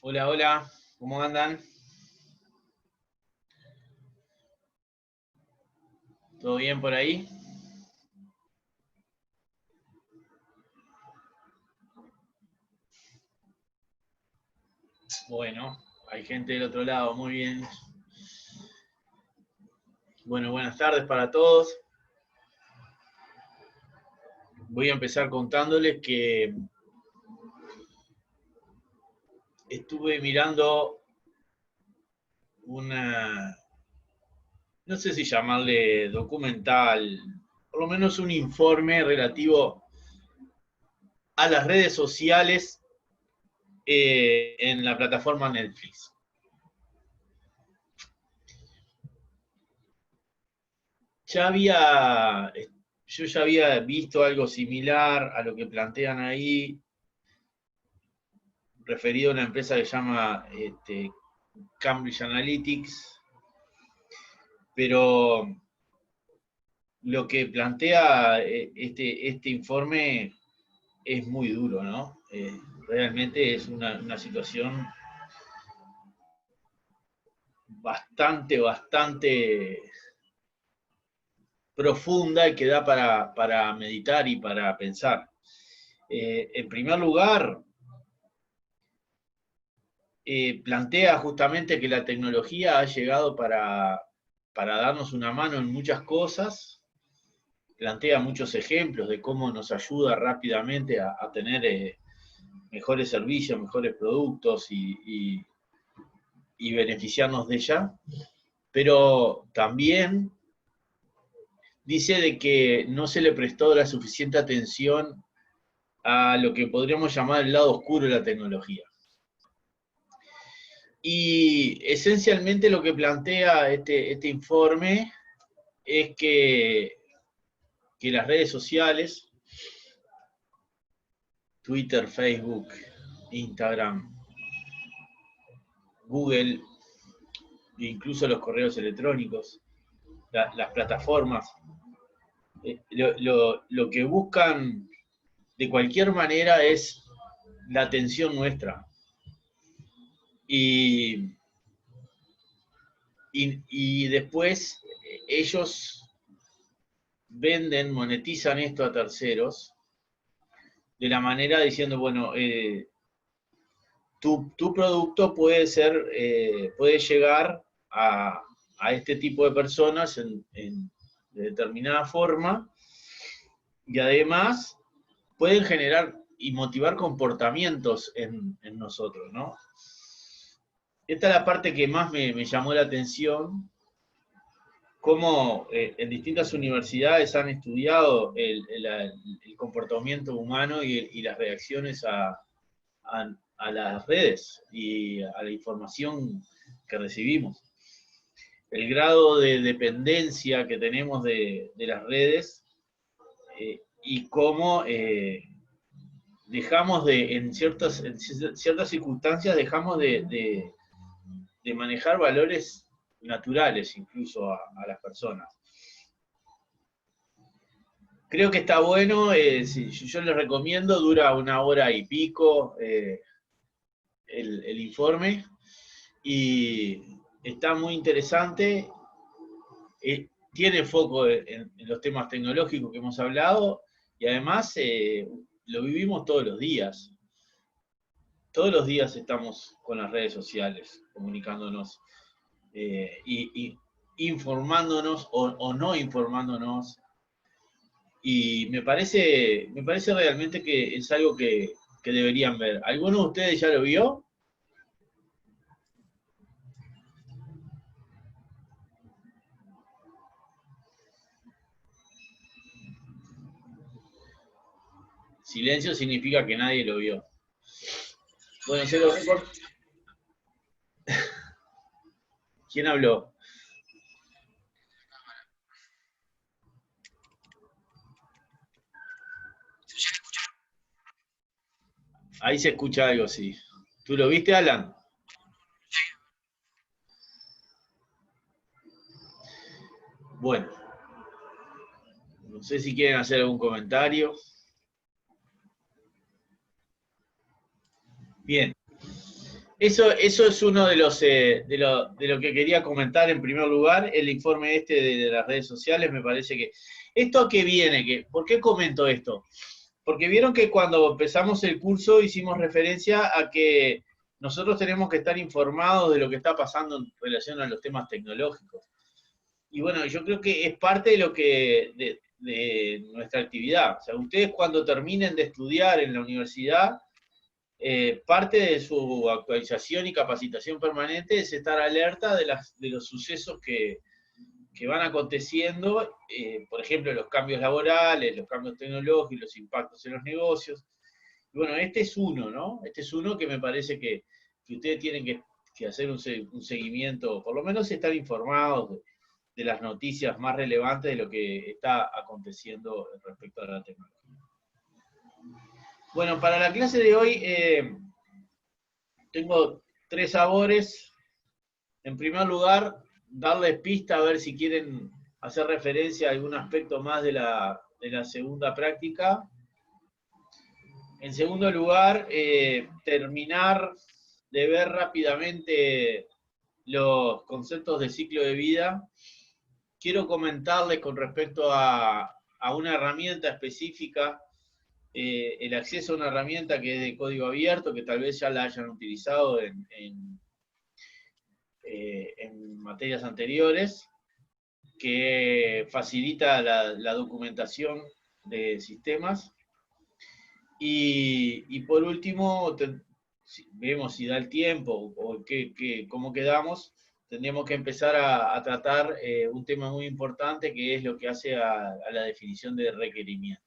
Hola, hola, ¿cómo andan? ¿Todo bien por ahí? Bueno, hay gente del otro lado, muy bien. Bueno, buenas tardes para todos. Voy a empezar contándoles que estuve mirando una, no sé si llamarle documental, por lo menos un informe relativo a las redes sociales en la plataforma Netflix. Ya había, yo ya había visto algo similar a lo que plantean ahí, referido a una empresa que se llama Cambridge Analytics, pero lo que plantea este informe es muy duro, ¿no? Realmente es una situación bastante profunda y que da para meditar y para pensar. En primer lugar, plantea justamente que la tecnología ha llegado para darnos una mano en muchas cosas, plantea muchos ejemplos de cómo nos ayuda rápidamente a tener mejores servicios, mejores productos y beneficiarnos de ella, pero también dice de que no se le prestó la suficiente atención a lo que podríamos llamar el lado oscuro de la tecnología. Y esencialmente lo que plantea este informe es que las redes sociales, Twitter, Facebook, Instagram, Google, incluso los correos electrónicos, las plataformas, lo que buscan de cualquier manera es la atención nuestra. Y, y después ellos venden, monetizan esto a terceros de la manera diciendo, bueno, tu producto puede llegar a este tipo de personas de determinada forma y además pueden generar y motivar comportamientos en nosotros, ¿no? Esta es la parte que más me llamó la atención, cómo en distintas universidades han estudiado el comportamiento humano y las reacciones a las redes y a la información que recibimos. El grado de dependencia que tenemos de las redes y cómo dejamos en ciertas circunstancias, dejamos de manejar valores naturales incluso a las personas. Creo que está bueno, yo les recomiendo, dura 1 hora y pico el informe y está muy interesante, tiene foco en los temas tecnológicos que hemos hablado y además lo vivimos todos los días. Todos los días estamos con las redes sociales, comunicándonos y informándonos o no informándonos. Y me parece realmente que es algo que deberían ver. ¿Alguno de ustedes ya lo vio? Silencio significa que nadie lo vio. Bueno, se lo recuerdo. ¿Quién habló? Ahí se escucha algo, sí. ¿Tú lo viste, Alan? Bueno, no sé si quieren hacer algún comentario. Bien, Eso es uno de lo que quería comentar en primer lugar, el informe este de las redes sociales. Me parece que, ¿esto a qué viene? ¿Por qué comento esto? Porque vieron que cuando empezamos el curso hicimos referencia a que nosotros tenemos que estar informados de lo que está pasando en relación a los temas tecnológicos. Y bueno, yo creo que es parte de lo que de nuestra actividad. O sea, ustedes cuando terminen de estudiar en la universidad, parte de su actualización y capacitación permanente es estar alerta de los sucesos que van aconteciendo, por ejemplo, los cambios laborales, los cambios tecnológicos, los impactos en los negocios. Y bueno, este es uno, ¿no? Este es uno que me parece que ustedes tienen que hacer un seguimiento, por lo menos estar informados de las noticias más relevantes de lo que está aconteciendo respecto a la tecnología. Bueno, para la clase de hoy tengo 3 sabores. En primer lugar, darles pista a ver si quieren hacer referencia a algún aspecto más de la segunda práctica. En segundo lugar, terminar de ver rápidamente los conceptos de ciclo de vida. Quiero comentarles con respecto a una herramienta específica, el acceso a una herramienta que es de código abierto, que tal vez ya la hayan utilizado en materias anteriores, que facilita la documentación de sistemas. Y por último, vemos si da el tiempo o cómo quedamos. Tendríamos que empezar a tratar un tema muy importante, que es lo que hace a la definición de requerimientos.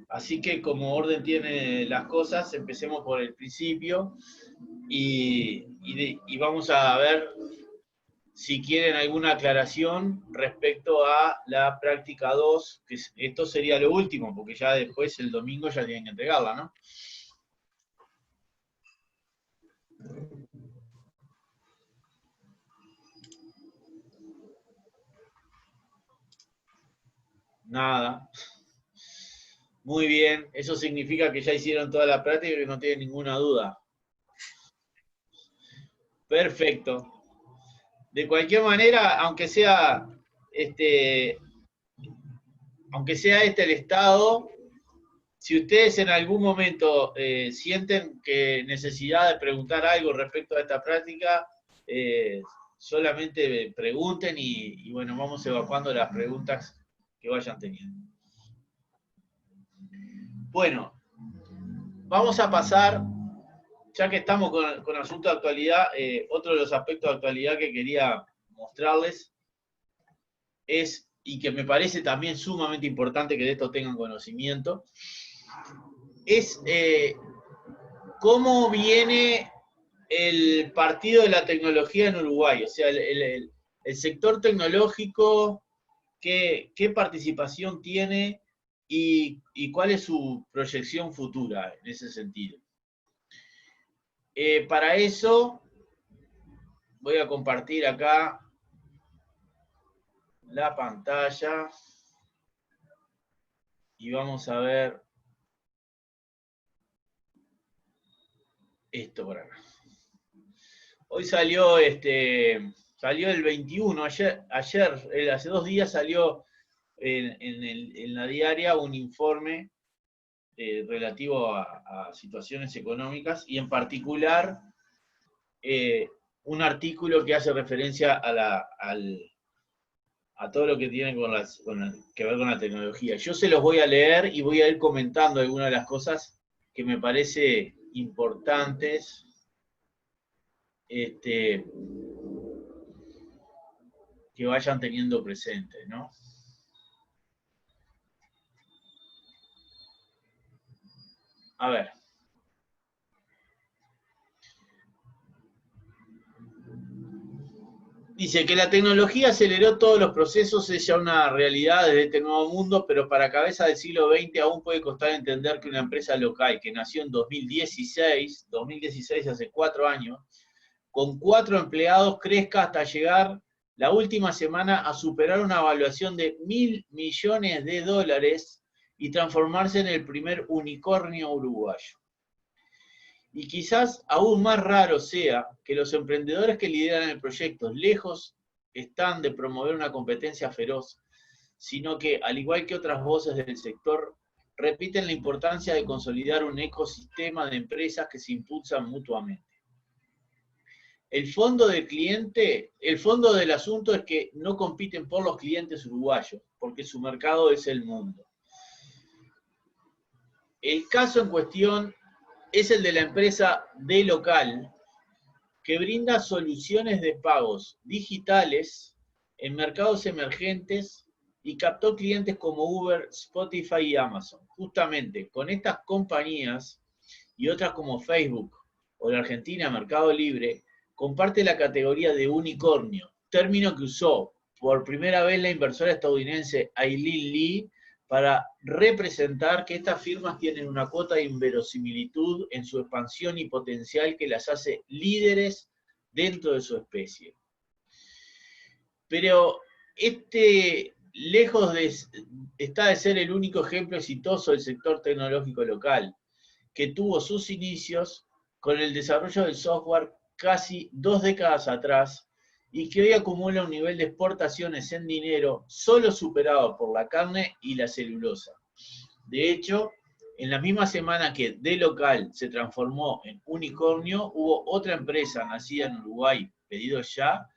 Así que como orden tiene las cosas, empecemos por el principio y vamos a ver si quieren alguna aclaración respecto a la práctica 2, que esto sería lo último, porque ya después el domingo ya tienen que entregarla, ¿no? Nada. Muy bien, eso significa que ya hicieron toda la práctica y que no tienen ninguna duda. Perfecto. De cualquier manera, aunque sea este el estado, si ustedes en algún momento sienten que necesidad de preguntar algo respecto a esta práctica, solamente pregunten y bueno, vamos evacuando las preguntas que vayan teniendo. Bueno, vamos a pasar, ya que estamos con asunto de actualidad, otro de los aspectos de actualidad que quería mostrarles es, y que me parece también sumamente importante que de esto tengan conocimiento, es cómo viene el partido de la tecnología en Uruguay, o sea, el sector tecnológico, qué participación tiene y cuál es su proyección futura en ese sentido. Para eso voy a compartir acá la pantalla y vamos a ver esto por acá. Hoy salió el 21, ayer hace 2 días salió en la diaria un informe relativo a situaciones económicas y en particular un artículo que hace referencia a todo lo que tiene que ver con la tecnología. Yo se los voy a leer y voy a ir comentando algunas de las cosas que me parece importantes que vayan teniendo presente, ¿no? A ver. Dice que la tecnología aceleró todos los procesos, es ya una realidad desde este nuevo mundo, pero para cabeza del siglo XX aún puede costar entender que una empresa local que nació en 2016 hace 4 años, con 4 empleados crezca hasta llegar la última semana a superar una evaluación de $1.000 millones y transformarse en el primer unicornio uruguayo. Y quizás aún más raro sea que los emprendedores que lideran el proyecto lejos están de promover una competencia feroz, sino que, al igual que otras voces del sector, repiten la importancia de consolidar un ecosistema de empresas que se impulsan mutuamente. El fondo del asunto es que no compiten por los clientes uruguayos, porque su mercado es el mundo. El caso en cuestión es el de la empresa dLocal, que brinda soluciones de pagos digitales en mercados emergentes y captó clientes como Uber, Spotify y Amazon. Justamente con estas compañías y otras como Facebook o la Argentina Mercado Libre, comparte la categoría de unicornio, término que usó por primera vez la inversora estadounidense Aileen Lee para representar que estas firmas tienen una cuota de inverosimilitud en su expansión y potencial que las hace líderes dentro de su especie. Pero lejos está de ser el único ejemplo exitoso del sector tecnológico local, que tuvo sus inicios con el desarrollo del software casi 2 décadas atrás y que hoy acumula un nivel de exportaciones en dinero solo superado por la carne y la celulosa. De hecho, en la misma semana que dLocal se transformó en unicornio, hubo otra empresa nacida en Uruguay, Pedido Ya,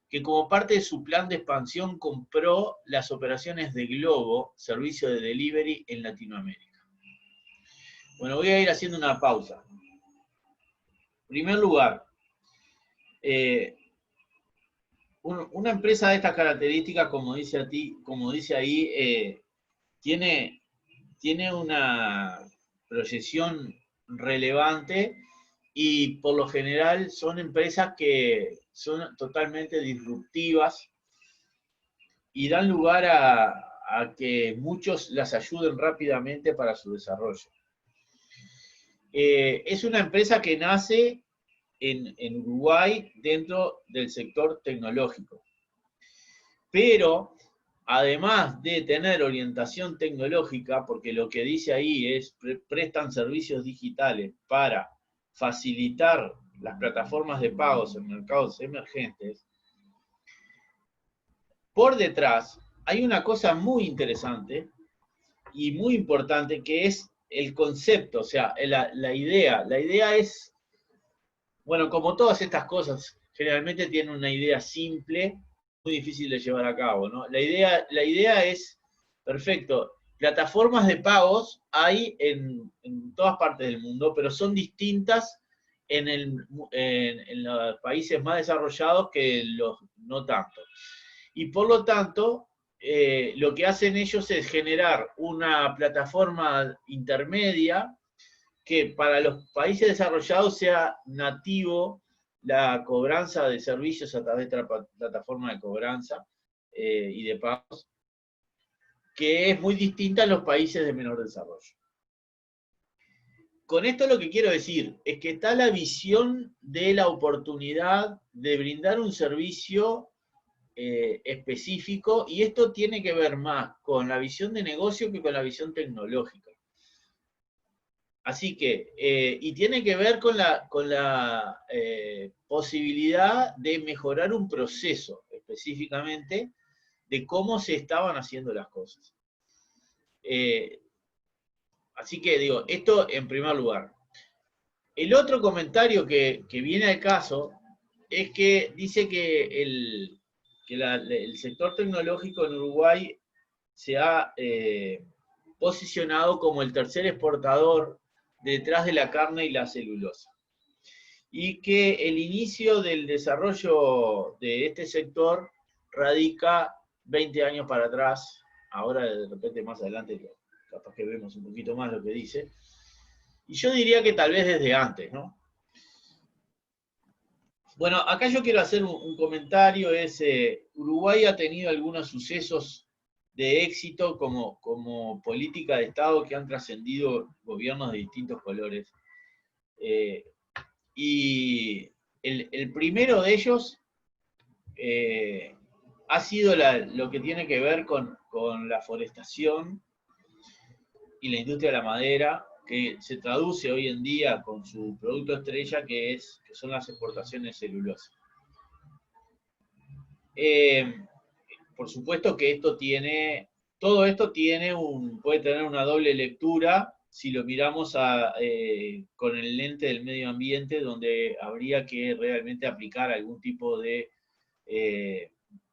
que como parte de su plan de expansión compró las operaciones de Globo, servicio de delivery en Latinoamérica. Bueno, voy a ir haciendo una pausa. En primer lugar, una empresa de estas características, como dice ahí, tiene una proyección relevante y por lo general son empresas que son totalmente disruptivas y dan lugar a que muchos las ayuden rápidamente para su desarrollo. Es una empresa que nace en Uruguay dentro del sector tecnológico. Pero, además de tener orientación tecnológica, porque lo que dice ahí es prestan servicios digitales para facilitar las plataformas de pagos en mercados emergentes, por detrás hay una cosa muy interesante y muy importante que es el concepto, o sea, la idea. La idea es, bueno, como todas estas cosas, generalmente tienen una idea simple, muy difícil de llevar a cabo, ¿no? La idea es, perfecto, plataformas de pagos hay en todas partes del mundo, pero son distintas en los países más desarrollados que los no tanto. Y por lo tanto, lo que hacen ellos es generar una plataforma intermedia que para los países desarrollados sea nativo la cobranza de servicios a través de la plataforma de cobranza y de pagos, que es muy distinta en los países de menor desarrollo. Con esto lo que quiero decir es que está la visión de la oportunidad de brindar un servicio específico, y esto tiene que ver más con la visión de negocio que con la visión tecnológica. Así que, y tiene que ver con la posibilidad de mejorar un proceso específicamente de cómo se estaban haciendo las cosas. Así que digo, esto en primer lugar. El otro comentario que viene al caso es que dice que el sector tecnológico en Uruguay se ha posicionado como el tercer exportador detrás de la carne y la celulosa. Y que el inicio del desarrollo de este sector radica 20 años para atrás, ahora de repente más adelante capaz que vemos un poquito más lo que dice, y yo diría que tal vez desde antes, ¿no? Bueno, acá yo quiero hacer un comentario, Uruguay ha tenido algunos sucesos de éxito como política de Estado que han trascendido gobiernos de distintos colores. Y el primero de ellos ha sido lo que tiene que ver con la forestación y la industria de la madera, que se traduce hoy en día con su producto estrella, que son las exportaciones de celulosa. Por supuesto que todo esto puede tener una doble lectura si lo miramos con el lente del medio ambiente, donde habría que realmente aplicar algún tipo de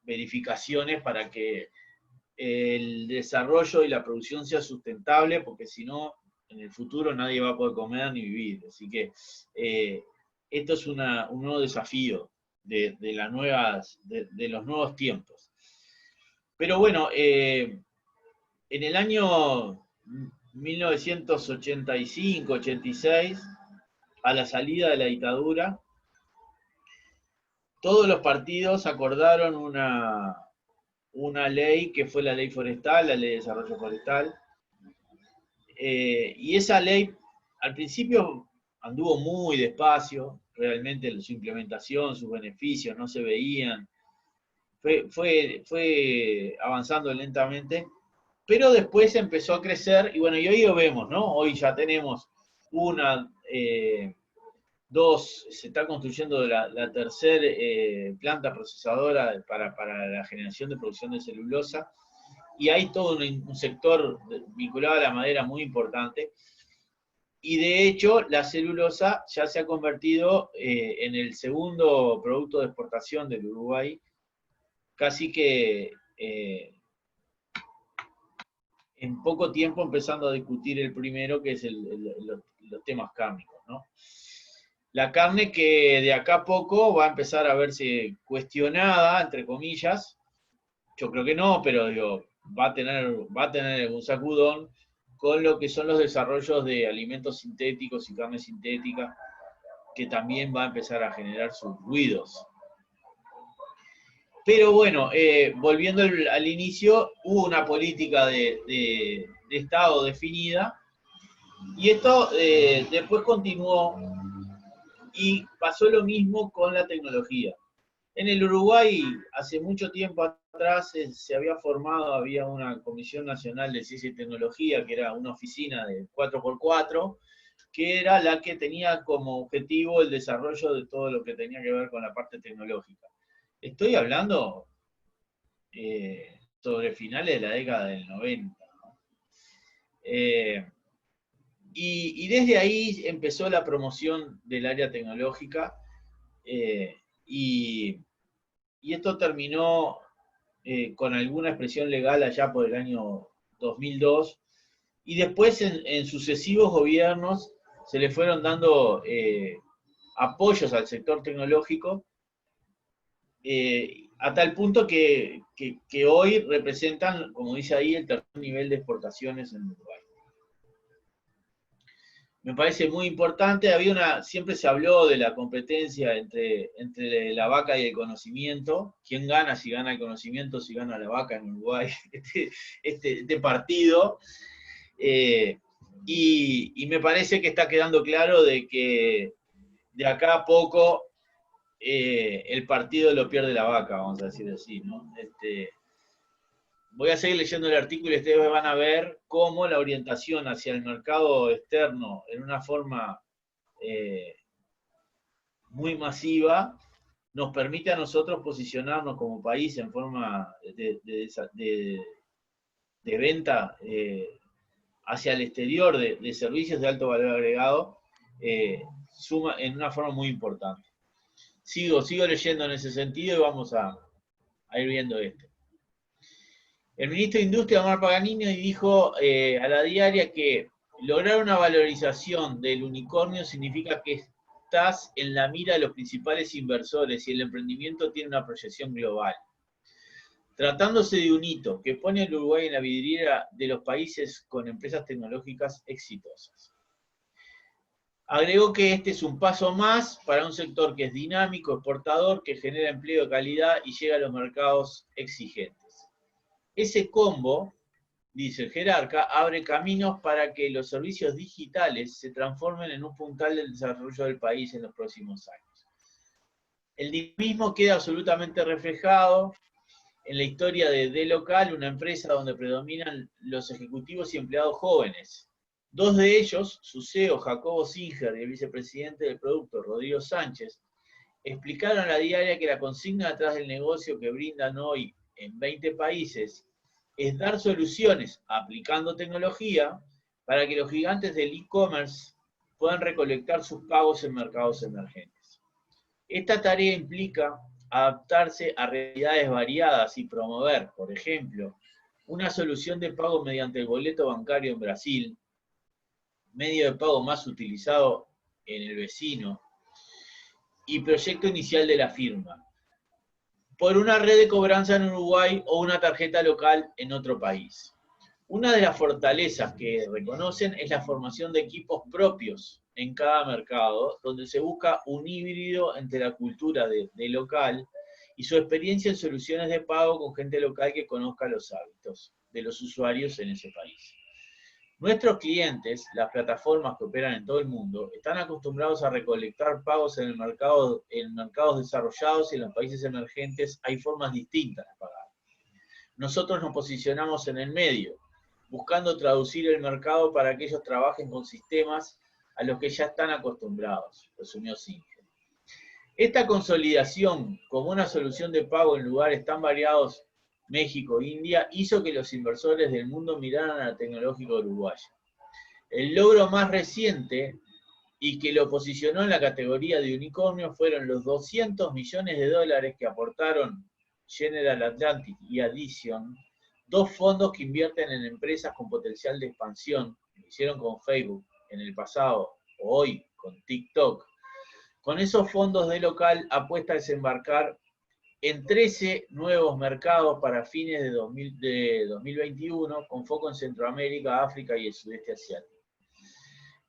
verificaciones para que el desarrollo y la producción sea sustentable, porque si no, en el futuro nadie va a poder comer ni vivir. Así que esto es un nuevo desafío de los nuevos tiempos. Pero bueno, en el año 1985-86, a la salida de la dictadura, todos los partidos acordaron una ley que fue la ley forestal, la ley de desarrollo forestal, y esa ley al principio anduvo muy despacio, realmente su implementación, sus beneficios no se veían, fue avanzando lentamente, pero después empezó a crecer, y bueno, y hoy lo vemos, ¿no? Hoy ya tenemos se está construyendo la tercera planta procesadora para la generación de producción de celulosa, y hay todo un sector vinculado a la madera muy importante, y de hecho la celulosa ya se ha convertido en el segundo producto de exportación del Uruguay, casi que en poco tiempo empezando a discutir el primero, que es los temas cárnicos, ¿no? La carne que de acá a poco va a empezar a verse cuestionada, entre comillas. Yo creo que no, pero digo, va a tener un sacudón con lo que son los desarrollos de alimentos sintéticos y carne sintética, que también va a empezar a generar sus ruidos. Pero bueno, volviendo al inicio, hubo una política de Estado definida, y esto después continuó, y pasó lo mismo con la tecnología. En el Uruguay, hace mucho tiempo atrás, había una Comisión Nacional de Ciencia y Tecnología, que era una oficina de 4x4, que era la que tenía como objetivo el desarrollo de todo lo que tenía que ver con la parte tecnológica. Estoy hablando sobre finales de la década del 90. ¿No? Y desde ahí empezó la promoción del área tecnológica, y esto terminó con alguna expresión legal allá por el año 2002, y después en sucesivos gobiernos se le fueron dando apoyos al sector tecnológico, a tal punto que hoy representan, como dice ahí, el tercer nivel de exportaciones en Uruguay. Me parece muy importante. Siempre se habló de la competencia entre la vaca y el conocimiento. ¿Quién gana? Si gana el conocimiento, si gana la vaca en Uruguay. Este partido. Y me parece que está quedando claro de que de acá a poco el partido lo pierde la vaca, vamos a decir así, ¿no? Voy a seguir leyendo el artículo y ustedes van a ver cómo la orientación hacia el mercado externo en una forma muy masiva nos permite a nosotros posicionarnos como país en forma de venta hacia el exterior de servicios de alto valor agregado, suma en una forma muy importante. Sigo leyendo en ese sentido y vamos a ir viendo esto. El ministro de Industria, Omar Paganini, dijo a la diaria que lograr una valorización del unicornio significa que estás en la mira de los principales inversores y el emprendimiento tiene una proyección global. Tratándose de un hito que pone al Uruguay en la vidriera de los países con empresas tecnológicas exitosas. Agregó que este es un paso más para un sector que es dinámico, exportador, que genera empleo de calidad y llega a los mercados exigentes. Ese combo, dice el jerarca, abre caminos para que los servicios digitales se transformen en un puntal del desarrollo del país en los próximos años. El dinamismo queda absolutamente reflejado en la historia de D-Local, una empresa donde predominan los ejecutivos y empleados jóvenes, Dos de ellos, su CEO Jacobo Singer y el vicepresidente del producto Rodrigo Sánchez, explicaron a la diaria que la consigna detrás del negocio que brindan hoy en 20 países es dar soluciones aplicando tecnología para que los gigantes del e-commerce puedan recolectar sus pagos en mercados emergentes. Esta tarea implica adaptarse a realidades variadas y promover, por ejemplo, una solución de pago mediante el boleto bancario en Brasil, medio de pago más utilizado en el vecino, y proyecto inicial de la firma, por una red de cobranza en Uruguay o una tarjeta local en otro país. Una de las fortalezas que reconocen es la formación de equipos propios en cada mercado, donde se busca un híbrido entre la cultura de local y su experiencia en soluciones de pago con gente local que conozca los hábitos de los usuarios en ese país. Nuestros clientes, las plataformas que operan en todo el mundo, están acostumbrados a recolectar pagos en mercados desarrollados y en los países emergentes hay formas distintas de pagar. Nosotros nos posicionamos en el medio, buscando traducir el mercado para que ellos trabajen con sistemas a los que ya están acostumbrados, resumió Singer. Esta consolidación como una solución de pago en lugares tan variados, México e India, hizo que los inversores del mundo miraran a la tecnológica uruguaya. El logro más reciente y que lo posicionó en la categoría de unicornio fueron los $200 millones que aportaron General Atlantic y Addition, dos fondos que invierten en empresas con potencial de expansión, lo hicieron con Facebook en el pasado, o hoy con TikTok. Con esos fondos de local apuesta a desembarcar en 13 nuevos mercados para fines de 2021, con foco en Centroamérica, África y el sudeste asiático.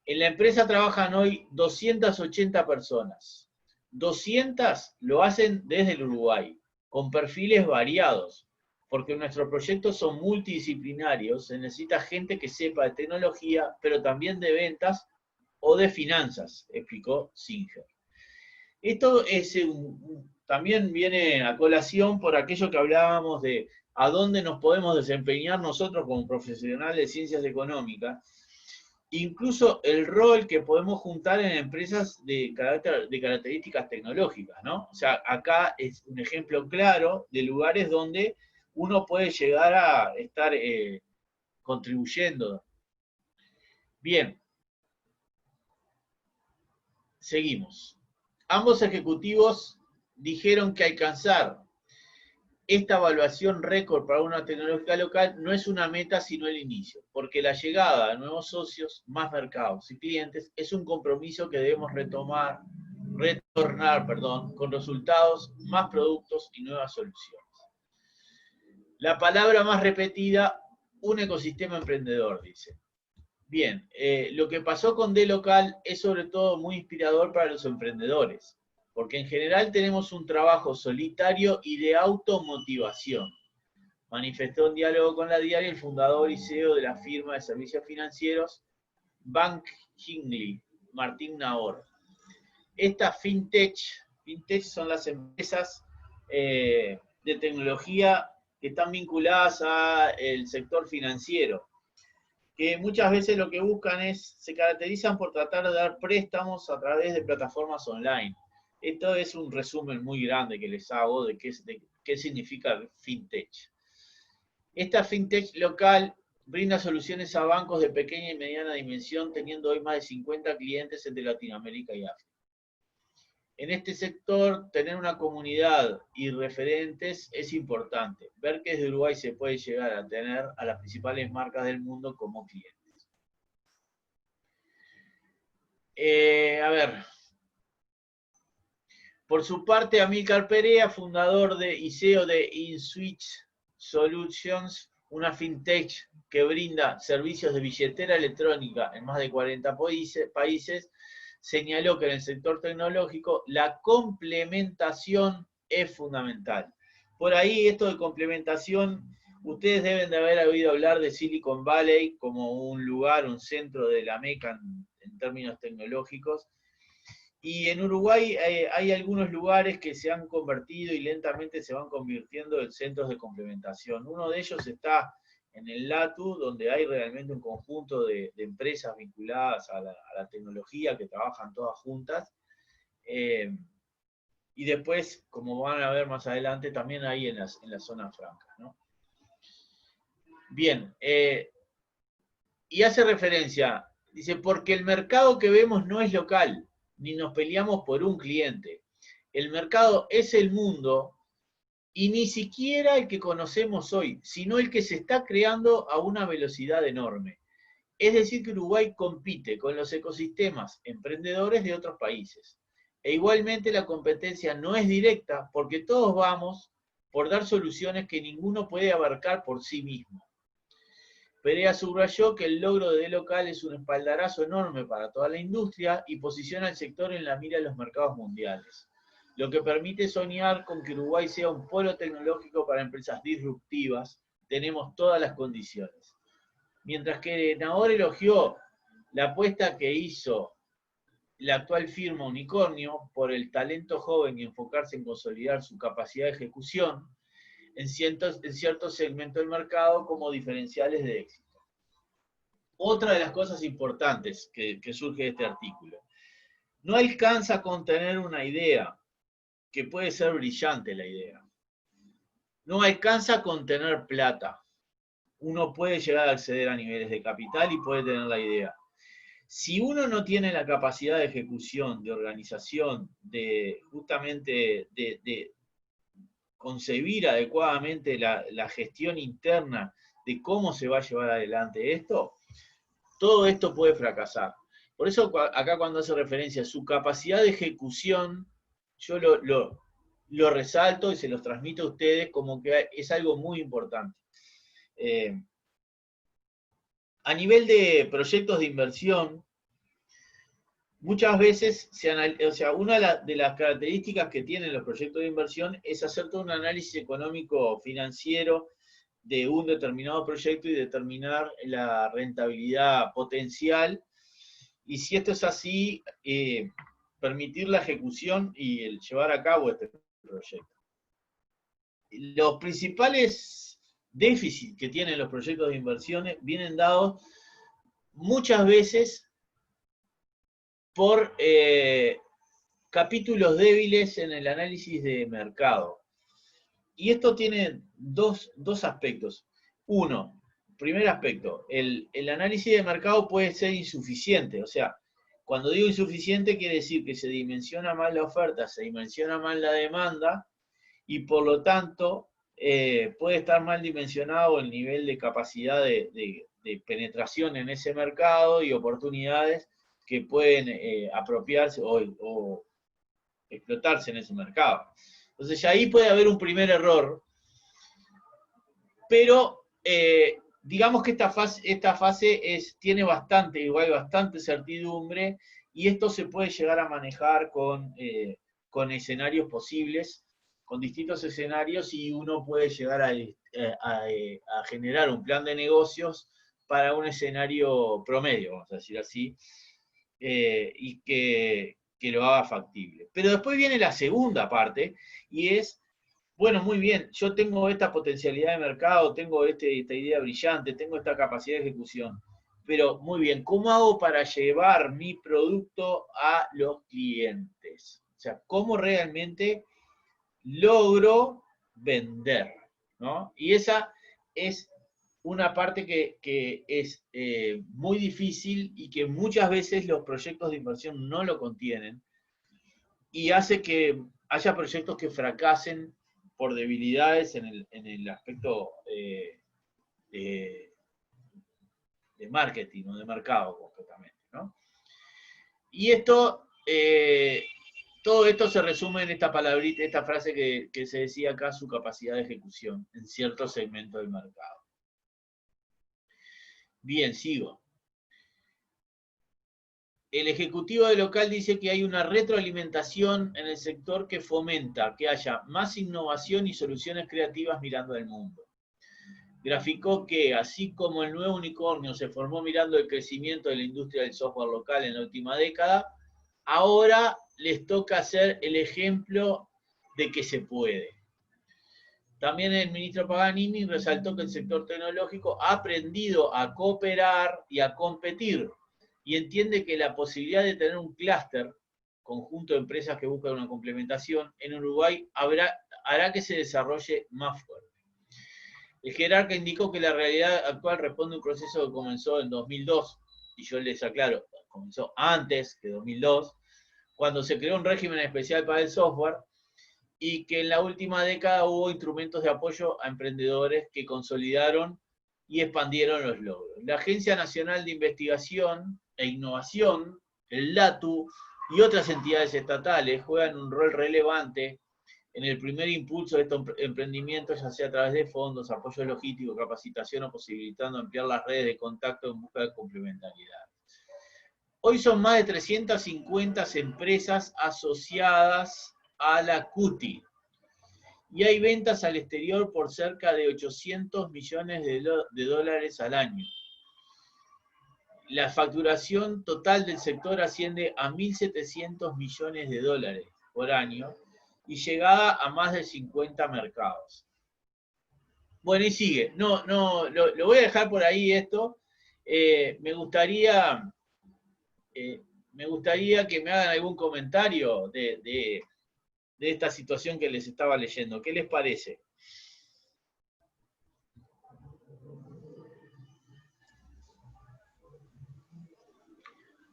En la empresa trabajan hoy 280 personas. 200 lo hacen desde el Uruguay, con perfiles variados, porque nuestros proyectos son multidisciplinarios, se necesita gente que sepa de tecnología, pero también de ventas o de finanzas, explicó Singer. Esto es también viene a colación por aquello que hablábamos de a dónde nos podemos desempeñar nosotros como profesionales de ciencias económicas, incluso el rol que podemos juntar en empresas de características tecnológicas, ¿no? O sea, acá es un ejemplo claro de lugares donde uno puede llegar a estar contribuyendo. Bien, seguimos. Ambos ejecutivos dijeron que alcanzar esta evaluación récord para una tecnología local no es una meta, sino el inicio, porque la llegada de nuevos socios, más mercados y clientes es un compromiso que debemos retornar, con resultados, más productos y nuevas soluciones. La palabra más repetida, un ecosistema emprendedor, dice. Bien, lo que pasó con D-Local es sobre todo muy inspirador para los emprendedores, porque en general tenemos un trabajo solitario y de automotivación, manifestó en diálogo con la diaria el fundador y CEO de la firma de servicios financieros Bank Hingley, Martín Nahor. Estas fintech son las empresas de tecnología que están vinculadas al sector financiero, que muchas veces lo que buscan se caracterizan por tratar de dar préstamos a través de plataformas online. Esto es un resumen muy grande que les hago de qué significa fintech. Esta fintech local brinda soluciones a bancos de pequeña y mediana dimensión, teniendo hoy más de 50 clientes entre Latinoamérica y África. En este sector, tener una comunidad y referentes es importante. Ver que desde Uruguay se puede llegar a tener a las principales marcas del mundo como clientes. A ver. Por su parte, Amílcar Perea, fundador y CEO de InSwitch Solutions, una fintech que brinda servicios de billetera electrónica en más de 40 países, señaló que en el sector tecnológico la complementación es fundamental. Por ahí, esto de complementación, ustedes deben de haber oído hablar de Silicon Valley como un lugar, un centro de la meca en términos tecnológicos. Y en Uruguay hay algunos lugares que se han convertido y lentamente se van convirtiendo en centros de complementación. Uno de ellos está en el LATU, donde hay realmente un conjunto de empresas vinculadas a la tecnología que trabajan todas juntas. Y después, como van a ver más adelante, también hay en las zonas francas, ¿no? Bien, y hace referencia, dice, porque el mercado que vemos no es local, ni nos peleamos por un cliente. El mercado es el mundo, y ni siquiera el que conocemos hoy, sino el que se está creando a una velocidad enorme. Es decir, que Uruguay compite con los ecosistemas emprendedores de otros países. E igualmente la competencia no es directa porque todos vamos por dar soluciones que ninguno puede abarcar por sí mismo. Perea subrayó que el logro de local es un espaldarazo enorme para toda la industria y posiciona al sector en la mira de los mercados mundiales, lo que permite soñar con que Uruguay sea un polo tecnológico para empresas disruptivas. Tenemos todas las condiciones. Mientras que Nahor elogió la apuesta que hizo la actual firma Unicornio por el talento joven y enfocarse en consolidar su capacidad de ejecución en ciertos segmentos del mercado como diferenciales de éxito. Otra de las cosas importantes que surge de este artículo: no alcanza con tener una idea, que puede ser brillante la idea. No alcanza con tener plata. Uno puede llegar a acceder a niveles de capital y puede tener la idea. Si uno no tiene la capacidad de ejecución, de organización, justamente de concebir adecuadamente la gestión interna de cómo se va a llevar adelante esto, todo esto puede fracasar. Por eso acá cuando hace referencia a su capacidad de ejecución, yo lo resalto y se los transmito a ustedes como que es algo muy importante. A nivel de proyectos de inversión, muchas veces, una de las características que tienen los proyectos de inversión es hacer todo un análisis económico financiero de un determinado proyecto y determinar la rentabilidad potencial. Y si esto es así, permitir la ejecución y el llevar a cabo este proyecto. Los principales déficits que tienen los proyectos de inversiones vienen dados muchas veces por capítulos débiles en el análisis de mercado. Y esto tiene dos aspectos. Uno, primer aspecto, el análisis de mercado puede ser insuficiente. O sea, cuando digo insuficiente quiere decir que se dimensiona mal la oferta, se dimensiona mal la demanda, y por lo tanto puede estar mal dimensionado el nivel de capacidad de penetración en ese mercado y oportunidades que pueden apropiarse o explotarse en ese mercado. Entonces ya ahí puede haber un primer error, pero digamos que esta fase tiene bastante certidumbre, y esto se puede llegar a manejar con escenarios posibles, con distintos escenarios, y uno puede llegar a generar un plan de negocios para un escenario promedio, vamos a decir así, y que lo haga factible. Pero después viene la segunda parte, y es, bueno, muy bien, yo tengo esta potencialidad de mercado, tengo esta idea brillante, tengo esta capacidad de ejecución, pero muy bien, ¿cómo hago para llevar mi producto a los clientes? O sea, ¿cómo realmente logro vender? ¿No? Y esa es una parte que es muy difícil y que muchas veces los proyectos de inversión no lo contienen, y hace que haya proyectos que fracasen por debilidades en el aspecto de marketing o de mercado concretamente, ¿no? Y todo esto se resume en esta palabrita, esta frase que se decía acá: su capacidad de ejecución en cierto segmento del mercado. Bien, sigo. El ejecutivo de local dice que hay una retroalimentación en el sector que fomenta que haya más innovación y soluciones creativas mirando al mundo. Graficó que, así como el nuevo unicornio se formó mirando el crecimiento de la industria del software local en la última década, ahora les toca ser el ejemplo de que se puede. También el ministro Paganini resaltó que el sector tecnológico ha aprendido a cooperar y a competir y entiende que la posibilidad de tener un clúster, conjunto de empresas que buscan una complementación, en Uruguay hará que se desarrolle más fuerte. El jerarca indicó que la realidad actual responde a un proceso que comenzó en 2002, y yo les aclaro, comenzó antes que 2002, cuando se creó un régimen especial para el software, y que en la última década hubo instrumentos de apoyo a emprendedores que consolidaron y expandieron los logros. La Agencia Nacional de Investigación e Innovación, el LATU, y otras entidades estatales juegan un rol relevante en el primer impulso de estos emprendimientos, ya sea a través de fondos, apoyo logístico, capacitación o posibilitando ampliar las redes de contacto en busca de complementariedad. Hoy son más de 350 empresas asociadas a la CUTI, y hay ventas al exterior por cerca de 800 millones de dólares al año. La facturación total del sector asciende a 1.700 millones de dólares por año y llegada a más de 50 mercados. Bueno, y sigue. Lo voy a dejar por ahí esto. Me gustaría que me hagan algún comentario de esta situación que les estaba leyendo. ¿Qué les parece?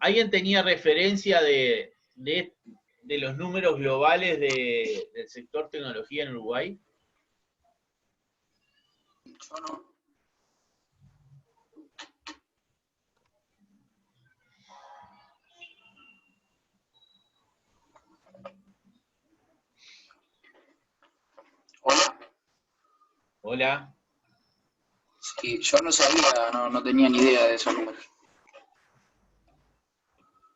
¿Alguien tenía referencia de los números globales del sector tecnología en Uruguay? Yo no. Hola. Hola. Sí, yo no sabía, no tenía ni idea de esos números.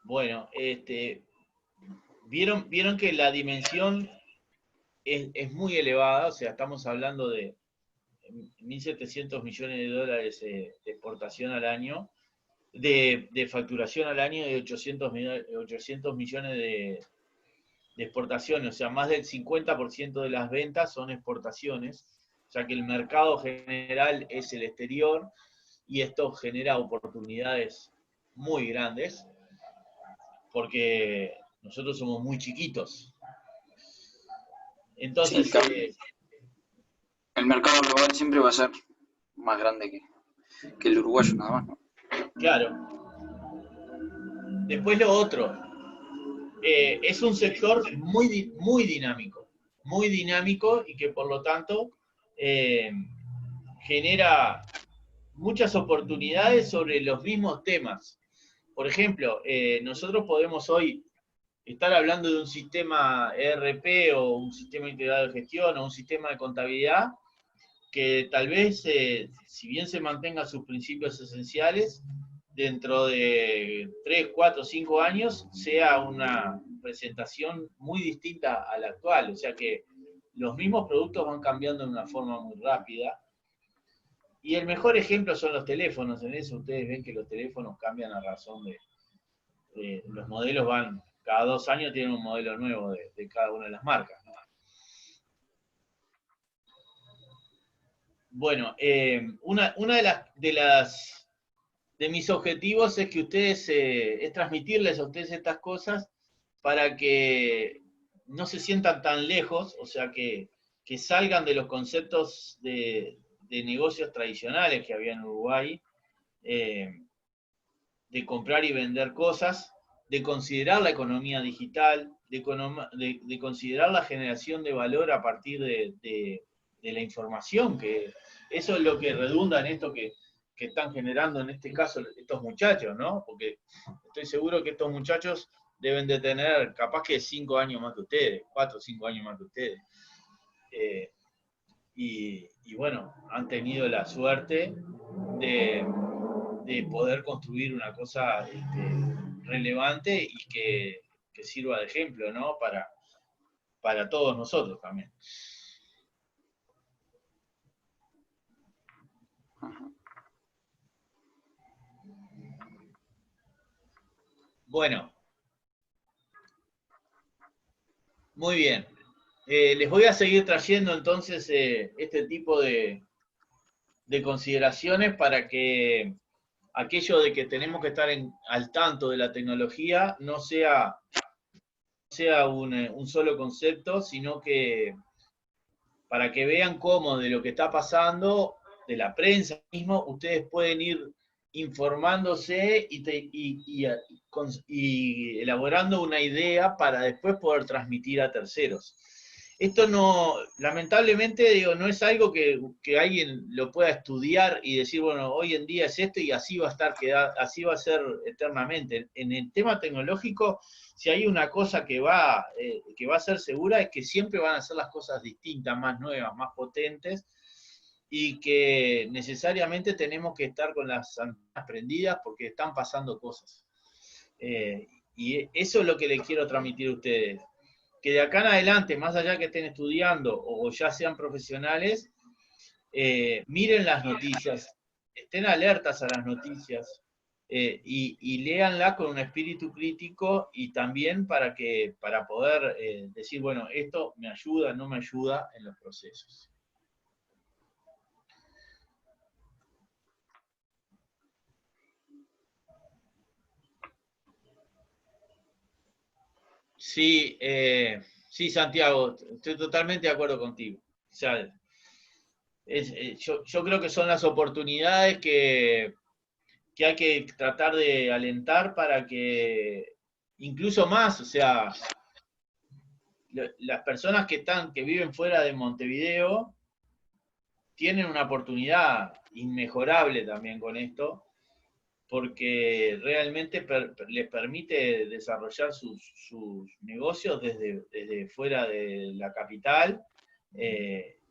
Bueno, vieron que la dimensión es muy elevada, o sea, estamos hablando de 1.700 millones de dólares de exportación al año, de facturación al año, de 800 millones de exportaciones, o sea, más del 50% de las ventas son exportaciones, ya que el mercado general es el exterior, y esto genera oportunidades muy grandes, porque nosotros somos muy chiquitos. Entonces, Sí, el mercado global siempre va a ser más grande que el uruguayo, nada más, ¿no? claro. Después lo otro, es un sector muy dinámico y que por lo tanto genera muchas oportunidades sobre los mismos temas. Por ejemplo, nosotros podemos hoy estar hablando de un sistema ERP o un sistema integrado de gestión o un sistema de contabilidad que tal vez, si bien se mantenga sus principios esenciales, dentro de 3, 4, 5 años sea una presentación muy distinta a la actual. O sea que los mismos productos van cambiando de una forma muy rápida. Y el mejor ejemplo son los teléfonos. En eso ustedes ven que los teléfonos cambian a razón de los modelos van, cada 2 años tienen un modelo nuevo de cada una de las marcas, ¿no? Bueno, una de mis objetivos es que ustedes, es transmitirles a ustedes estas cosas para que no se sientan tan lejos, o sea, que salgan de los conceptos de negocios tradicionales que había en Uruguay, de comprar y vender cosas, de considerar la economía digital, de considerar la generación de valor a partir de la información, que eso es lo que redunda en esto que están generando en este caso estos muchachos, ¿no? Porque estoy seguro que estos muchachos deben de tener capaz que 5 años más que ustedes, 4 o 5 años más que ustedes. Y bueno, han tenido la suerte de, de poder construir una cosa relevante y que sirva de ejemplo, ¿no? Para todos nosotros también. Bueno, muy bien. Les voy a seguir trayendo entonces este tipo de consideraciones para que aquello de que tenemos que estar al tanto de la tecnología no sea un solo concepto, sino que para que vean cómo de lo que está pasando, de la prensa mismo, ustedes pueden ir informándose y elaborando una idea para después poder transmitir a terceros. Esto no, lamentablemente, digo, no es algo que alguien lo pueda estudiar y decir, bueno, hoy en día es esto y así va a estar, así va a ser eternamente. En el tema tecnológico, si hay una cosa que va a ser segura es que siempre van a ser las cosas distintas, más nuevas, más potentes, y que necesariamente tenemos que estar con las antenas prendidas porque están pasando cosas. Y eso es lo que les quiero transmitir a ustedes. Que de acá en adelante, más allá que estén estudiando o ya sean profesionales, miren las noticias, estén alertas a las noticias y léanla con un espíritu crítico y también para poder decir, bueno, esto me ayuda, no me ayuda en los procesos. Sí, sí, Santiago, estoy totalmente de acuerdo contigo. O sea, yo creo que son las oportunidades que hay que tratar de alentar para que incluso más, o sea, las personas que viven fuera de Montevideo tienen una oportunidad inmejorable también con esto, porque realmente les permite desarrollar sus negocios desde fuera de la capital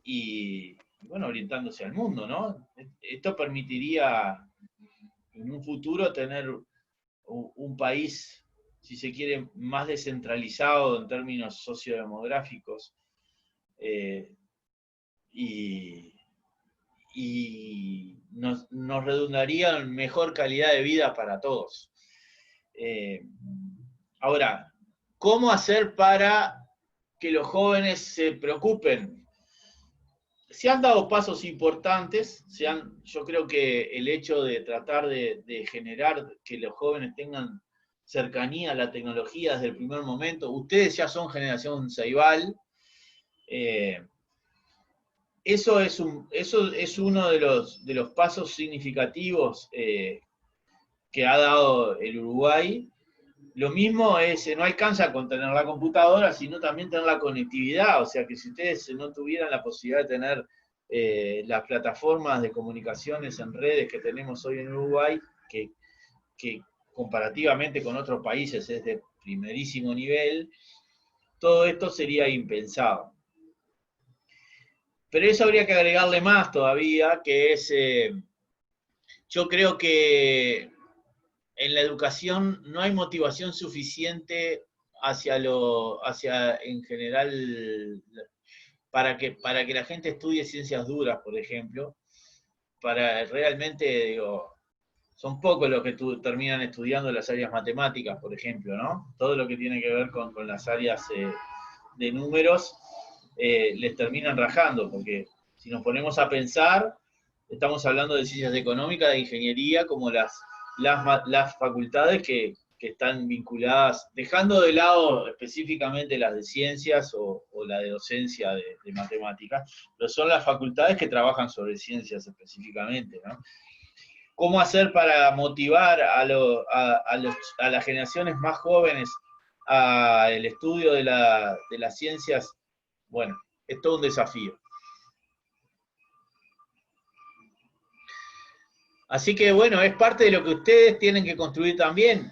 y, bueno, orientándose al mundo, ¿no? Esto permitiría en un futuro tener un país, si se quiere, más descentralizado en términos sociodemográficos eh, y, nos redundaría en mejor calidad de vida para todos. Ahora, ¿cómo hacer para que los jóvenes se preocupen? Se han dado pasos importantes, yo creo que el hecho de tratar de generar que los jóvenes tengan cercanía a la tecnología desde el primer momento, ustedes ya son generación Ceibal, eso es uno de los pasos significativos que ha dado el Uruguay. Lo mismo es, no alcanza con tener la computadora, sino también tener la conectividad. O sea que si ustedes no tuvieran la posibilidad de tener las plataformas de comunicaciones en redes que tenemos hoy en Uruguay, que comparativamente con otros países es de primerísimo nivel, todo esto sería impensado. Pero eso habría que agregarle más todavía, que es, yo creo que en la educación no hay motivación suficiente hacia en general, para que la gente estudie ciencias duras, por ejemplo, para realmente, digo, son pocos los que terminan estudiando las áreas matemáticas, por ejemplo, ¿no? Todo lo que tiene que ver con las áreas de números les terminan rajando, porque si nos ponemos a pensar, estamos hablando de ciencias económicas, de ingeniería, como las facultades que están vinculadas, dejando de lado específicamente las de ciencias o la de docencia de matemáticas, pero son las facultades que trabajan sobre ciencias específicamente, ¿no? ¿Cómo hacer para motivar a las generaciones más jóvenes al estudio de las ciencias? Bueno, es todo un desafío. Así que bueno, es parte de lo que ustedes tienen que construir también.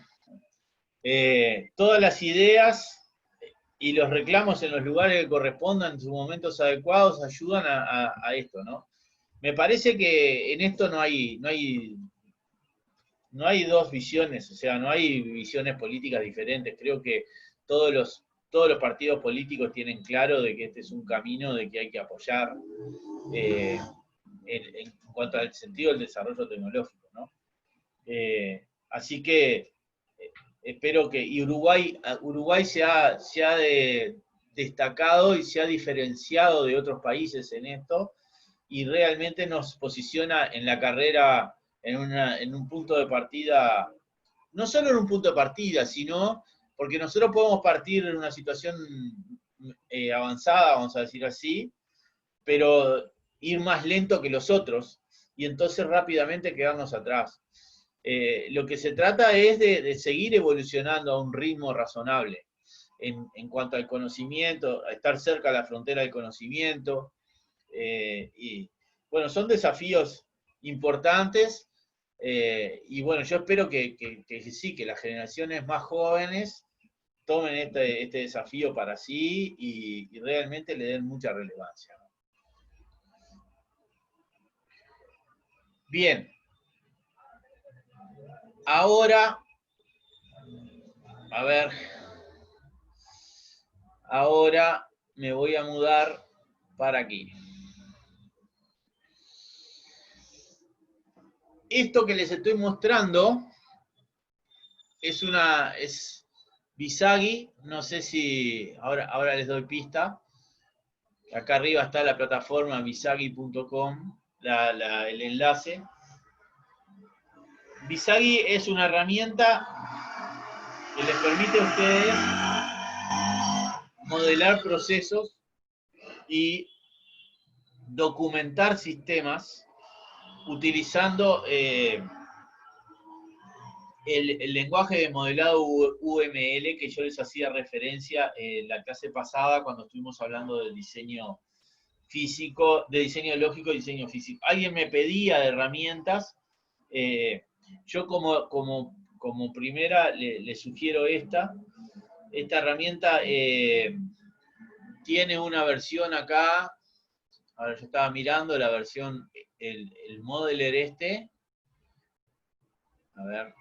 Todas las ideas y los reclamos en los lugares que correspondan en sus momentos adecuados ayudan a esto, ¿no? Me parece que en esto no hay dos visiones, o sea, no hay visiones políticas diferentes. Creo que todos los partidos políticos tienen claro de que este es un camino de que hay que apoyar eh, en cuanto al sentido del desarrollo tecnológico, ¿no? Así que espero que, y Uruguay se ha destacado y se ha diferenciado de otros países en esto, y realmente nos posiciona en la carrera en un punto de partida, no solo en un punto de partida, sino porque nosotros podemos partir en una situación avanzada, vamos a decir así, pero ir más lento que los otros, y entonces rápidamente quedarnos atrás. Lo que se trata es de seguir evolucionando a un ritmo razonable en cuanto al conocimiento, a estar cerca de la frontera del conocimiento. Y bueno, son desafíos importantes, y bueno, yo espero que sí, que las generaciones más jóvenes tomen este desafío para sí y realmente le den mucha relevancia. Bien, ahora, a ver, ahora me voy a mudar para aquí. Esto que les estoy mostrando es Visagi, no sé si, ahora les doy pista. Acá arriba está la plataforma visagi.com, el enlace. Visagi es una herramienta que les permite a ustedes modelar procesos y documentar sistemas utilizando el lenguaje de modelado UML que yo les hacía referencia en la clase pasada cuando estuvimos hablando del diseño físico, de diseño lógico y diseño físico. Alguien me pedía de herramientas, yo como primera le sugiero esta herramienta. Tiene una versión acá, ahora yo estaba mirando la versión, el modeler este, a ver.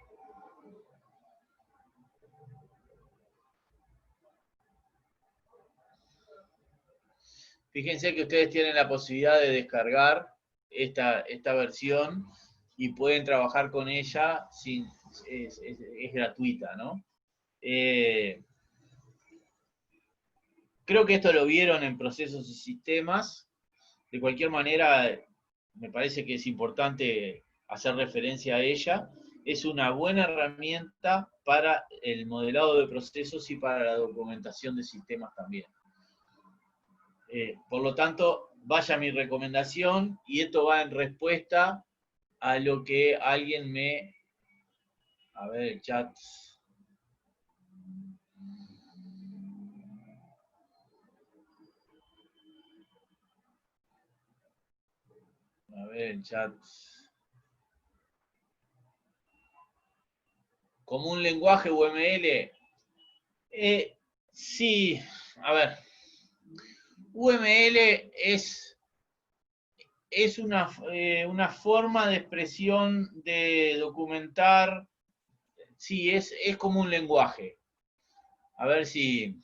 Fíjense que ustedes tienen la posibilidad de descargar esta versión y pueden trabajar con ella, es gratuita, ¿no? Creo que esto lo vieron en procesos y sistemas. De cualquier manera, me parece que es importante hacer referencia a ella. Es una buena herramienta para el modelado de procesos y para la documentación de sistemas también. Por lo tanto, vaya mi recomendación, y esto va en respuesta a lo que alguien me... A ver, el chat. A ver, el chat. Como un lenguaje UML. Sí, a ver. UML es una forma de expresión de documentar. Sí, es como un lenguaje. A ver si...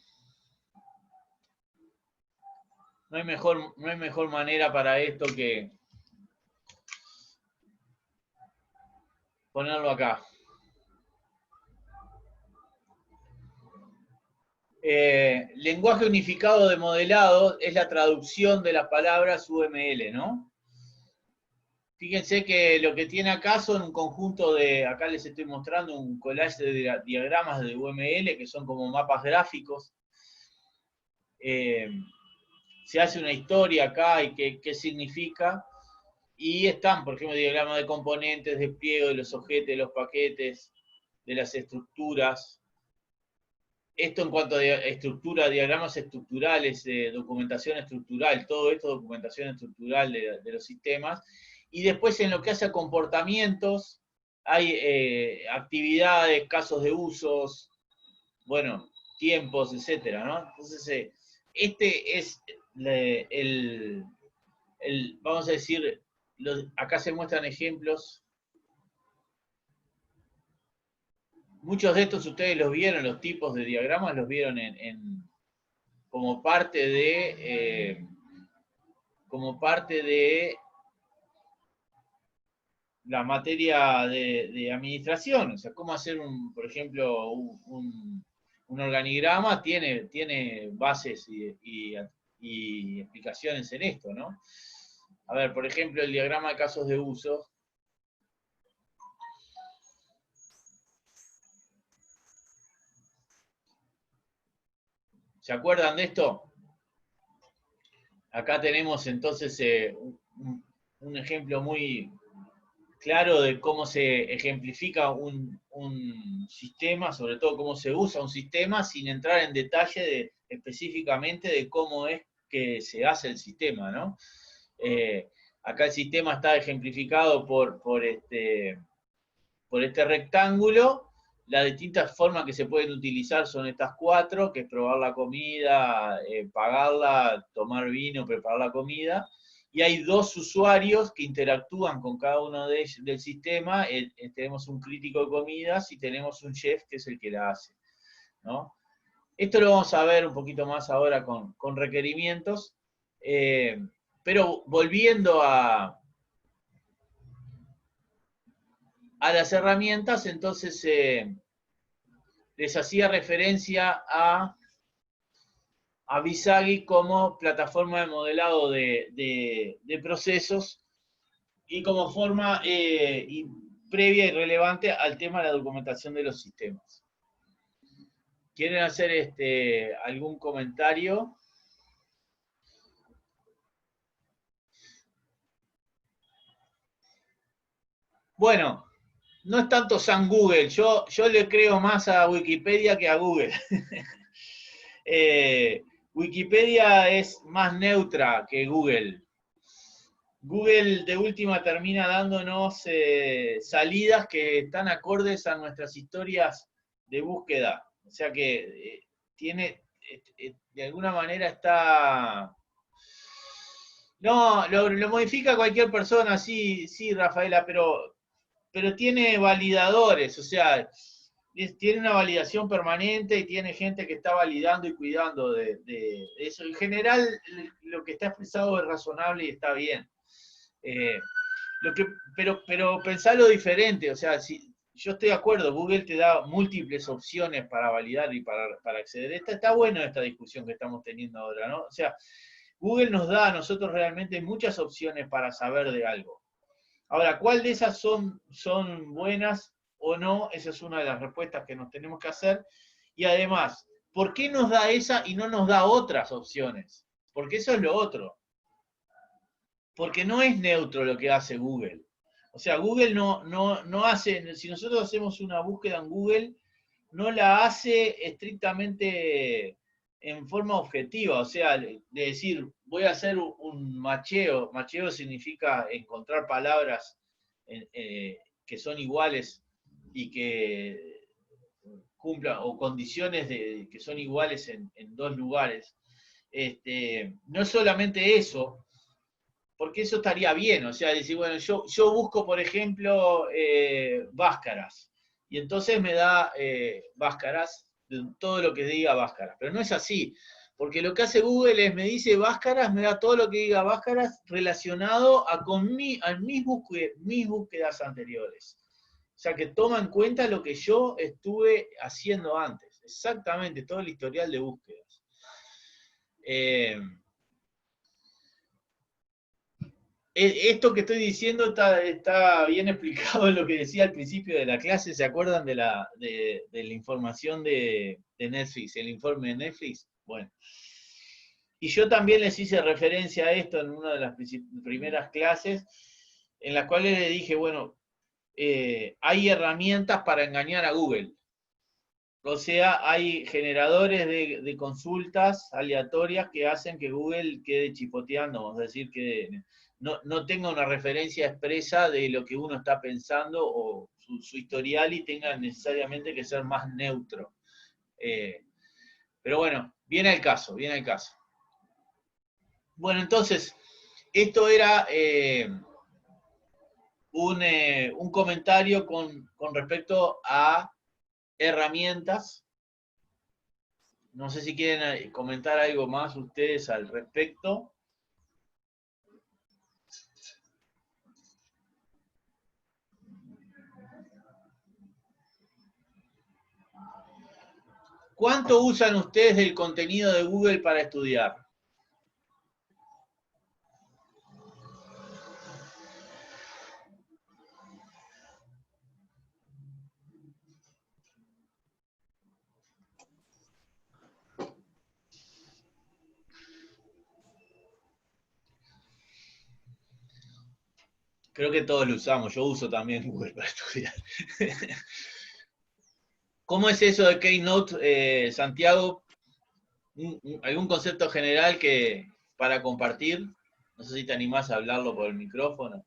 No hay mejor manera para esto que ponerlo acá. Lenguaje unificado de modelado es la traducción de las palabras UML, ¿no? Fíjense que lo que tiene acá son un conjunto de, acá les estoy mostrando un collage de diagramas de UML que son como mapas gráficos. Se hace una historia acá y qué significa. Y están, por ejemplo, diagramas de componentes, despliegue de los objetos, de los paquetes, de las estructuras. Esto en cuanto a estructura, diagramas estructurales, documentación estructural, todo esto documentación estructural de los sistemas. Y después en lo que hace a comportamientos, hay actividades, casos de usos, bueno, tiempos, etcétera, ¿no? Entonces, este es vamos a decir, acá se muestran ejemplos. Muchos de estos ustedes los vieron, los tipos de diagramas los vieron como parte de la materia de administración. O sea, cómo hacer, por ejemplo, un organigrama tiene bases y explicaciones en esto, ¿no? A ver, por ejemplo, el diagrama de casos de uso. ¿Se acuerdan de esto? Acá tenemos entonces un ejemplo muy claro de cómo se ejemplifica un sistema, sobre todo cómo se usa un sistema, sin entrar en detalle específicamente de cómo es que se hace el sistema, ¿no? Acá el sistema está ejemplificado por este rectángulo. Las distintas formas que se pueden utilizar son estas 4, que es probar la comida, pagarla, tomar vino, preparar la comida. Y hay 2 usuarios que interactúan con cada uno de ellos, del sistema. Tenemos un crítico de comidas y tenemos un chef que es el que la hace, ¿no? Esto lo vamos a ver un poquito más ahora con requerimientos. Pero volviendo a las herramientas, entonces les hacía referencia a Visagi como plataforma de modelado de procesos y como forma previa y relevante al tema de la documentación de los sistemas. ¿Quieren hacer algún comentario? Bueno, no es tanto San Google, yo le creo más a Wikipedia que a Google. Wikipedia es más neutra que Google. Google de última termina dándonos salidas que están acordes a nuestras historias de búsqueda. O sea que de alguna manera está... No, lo modifica cualquier persona, sí, Rafaela, pero tiene validadores, o sea, tiene una validación permanente y tiene gente que está validando y cuidando de eso. En general, lo que está expresado es razonable y está bien. Pero pensarlo diferente, o sea, si yo estoy de acuerdo, Google te da múltiples opciones para validar y para acceder. Está bueno esta discusión que estamos teniendo ahora, ¿no? O sea, Google nos da a nosotros realmente muchas opciones para saber de algo. Ahora, ¿cuál de esas son buenas o no? Esa es una de las respuestas que nos tenemos que hacer. Y además, ¿por qué nos da esa y no nos da otras opciones? Porque eso es lo otro. Porque no es neutro lo que hace Google. O sea, Google no hace, si nosotros hacemos una búsqueda en Google, no la hace estrictamente en forma objetiva, o sea, de decir, voy a hacer un macheo. Macheo significa encontrar palabras que son iguales y que cumplan, o condiciones que son iguales en 2 lugares. No es solamente eso, porque eso estaría bien, o sea, decir, bueno, yo busco, por ejemplo, Báscaras, y entonces me da Báscaras, todo lo que diga Báscaras, pero no es así, porque lo que hace Google es, me dice Báscaras, me da todo lo que diga Báscaras relacionado a mis búsquedas anteriores. O sea, que toma en cuenta lo que yo estuve haciendo antes, exactamente, todo el historial de búsquedas. Esto que estoy diciendo está bien explicado en lo que decía al principio de la clase. ¿Se acuerdan de la información de Netflix, el informe de Netflix? Bueno. Y yo también les hice referencia a esto en una de las primeras clases, en las cuales le dije, bueno, hay herramientas para engañar a Google. O sea, hay generadores de consultas aleatorias que hacen que Google quede chipoteando, vamos a decir, que no tenga una referencia expresa de lo que uno está pensando o su historial y tenga necesariamente que ser más neutro. Pero bueno, viene el caso. Bueno, entonces, esto era un comentario con respecto a herramientas. No sé si quieren comentar algo más ustedes al respecto. ¿Cuánto usan ustedes del contenido de Google para estudiar? Creo que todos lo usamos, yo uso también Google para estudiar. ¿Cómo es eso de Keynote, Santiago? ¿Algún concepto general que para compartir? No sé si te animás a hablarlo por el micrófono.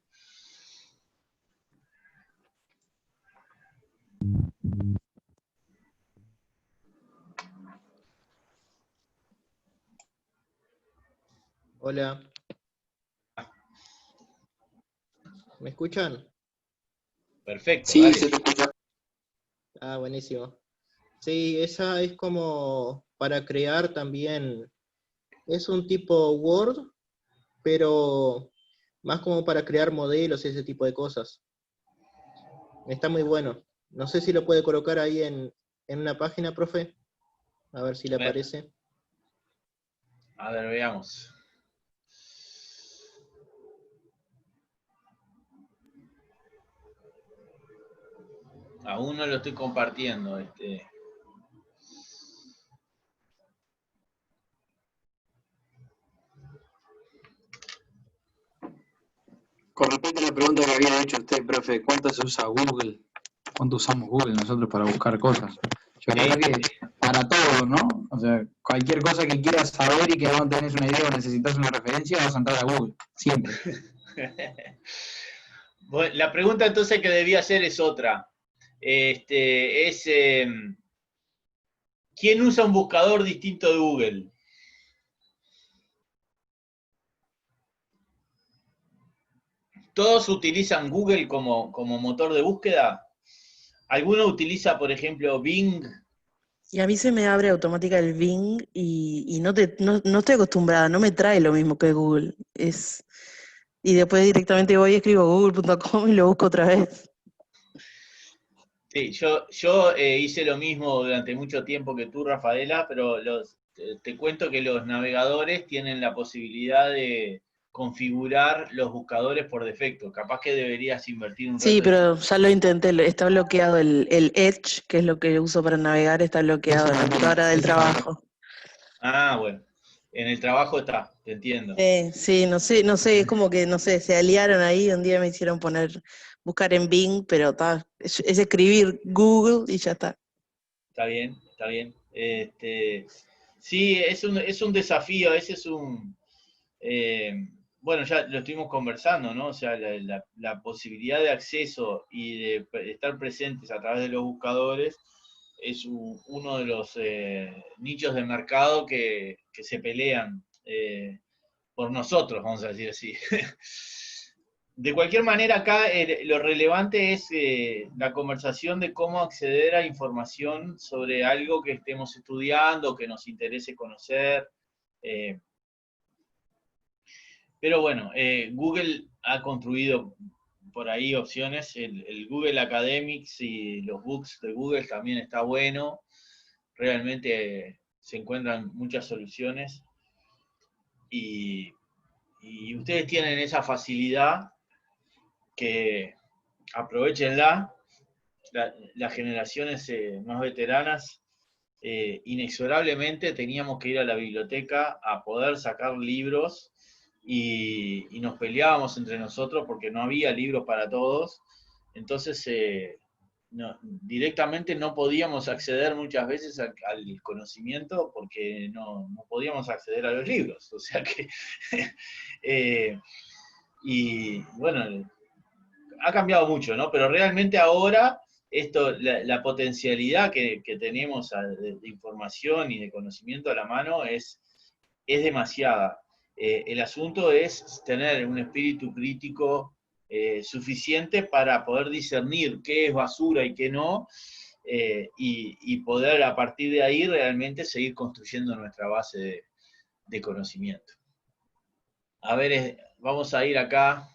Hola, ¿me escuchan? Perfecto, Sí, dale. se te escucha. Ah, buenísimo. Sí, esa es como para crear también, es un tipo Word, pero más como para crear modelos y ese tipo de cosas. Está muy bueno. No sé si lo puede colocar ahí en una página, profe, a ver si le aparece. A ver, veamos. Aún no lo estoy compartiendo. Con respecto a la pregunta que había hecho usted, profe, ¿cuánto se usa Google? ¿Cuánto usamos Google nosotros para buscar cosas? Yo creo que para todo, ¿no? O sea, cualquier cosa que quieras saber y que no tenés una idea o necesitas una referencia, vas a entrar a Google, siempre. Bueno, la pregunta entonces que debía hacer es otra. ¿Quién usa un buscador distinto de Google? ¿Todos utilizan Google como motor de búsqueda? ¿Alguno utiliza, por ejemplo, Bing? Y a mí se me abre automática el Bing y no estoy acostumbrada, no me trae lo mismo que Google. Y después directamente voy y escribo google.com y lo busco otra vez. Sí, yo hice lo mismo durante mucho tiempo que tú, Rafaela, pero te cuento que los navegadores tienen la posibilidad de configurar los buscadores por defecto. Capaz que deberías invertir un Sí, rato en pero ya lo intenté, está bloqueado el Edge, que es lo que uso para navegar, está bloqueado en la computadora del trabajo. Ah, bueno. En el trabajo está, te entiendo. Sí, no sé, es como que, no sé, se aliaron ahí, un día me hicieron buscar en Bing, pero es escribir Google y ya está. Está bien, está bien. Sí, es un desafío, ese es bueno, ya lo estuvimos conversando, ¿no? O sea, la posibilidad de acceso y de estar presentes a través de los buscadores es uno de los nichos de mercado que se pelean por nosotros, vamos a decir así. De cualquier manera, acá lo relevante es la conversación de cómo acceder a información sobre algo que estemos estudiando, que nos interese conocer. Pero bueno, Google ha construido por ahí opciones. El Google Academics y los books de Google también está bueno. Realmente se encuentran muchas soluciones. Y ustedes tienen esa facilidad que aprovechenla. Las generaciones más veteranas, inexorablemente teníamos que ir a la biblioteca a poder sacar libros y nos peleábamos entre nosotros porque no había libros para todos. Entonces, directamente no podíamos acceder muchas veces al conocimiento porque no podíamos acceder a los libros. O sea que, y bueno, ha cambiado mucho, ¿no? Pero realmente ahora la potencialidad que tenemos de información y de conocimiento a la mano es demasiada. El asunto es tener un espíritu crítico suficiente para poder discernir qué es basura y qué no, y poder a partir de ahí realmente seguir construyendo nuestra base de conocimiento. A ver, vamos a ir acá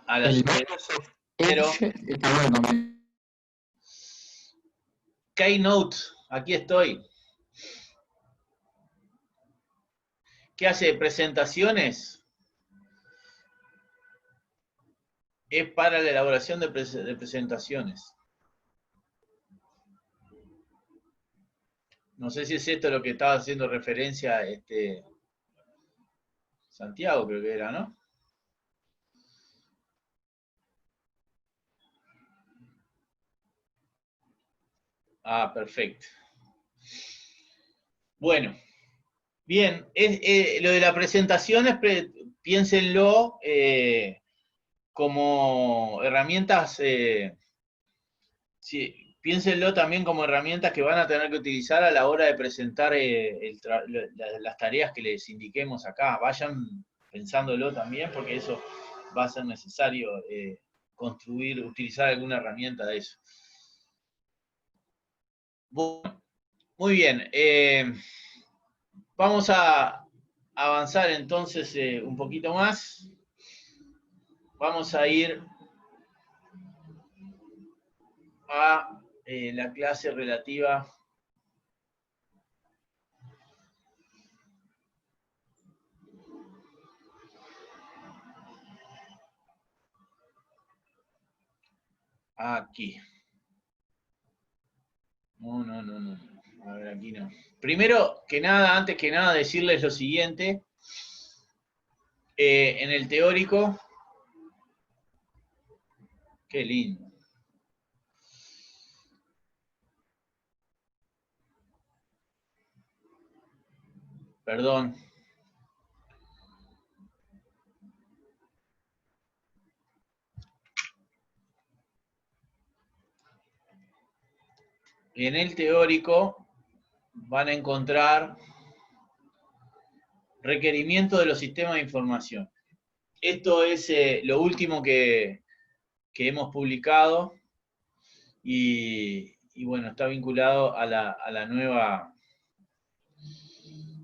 a la El siguiente. Microsoft Edge está bueno también. Keynote, aquí estoy. ¿Qué hace? Presentaciones. Es para la elaboración de presentaciones. No sé si es esto lo que estaba haciendo referencia Santiago, creo que era, ¿no? Ah, perfecto. Bueno, bien, lo de las presentaciones, piénsenlo como herramientas, sí, piénsenlo también como herramientas que van a tener que utilizar a la hora de presentar las tareas que les indiquemos acá. Vayan pensándolo también, porque eso va a ser necesario utilizar alguna herramienta de eso. Bueno, muy bien. Vamos a avanzar entonces un poquito más. Vamos a ir a la clase relativa aquí. No. A ver, aquí no. Primero que nada, antes que nada, decirles lo siguiente. En el teórico, qué lindo. Perdón. En el teórico van a encontrar requerimientos de los sistemas de información. Esto es lo último que hemos publicado y bueno, está vinculado a la nueva,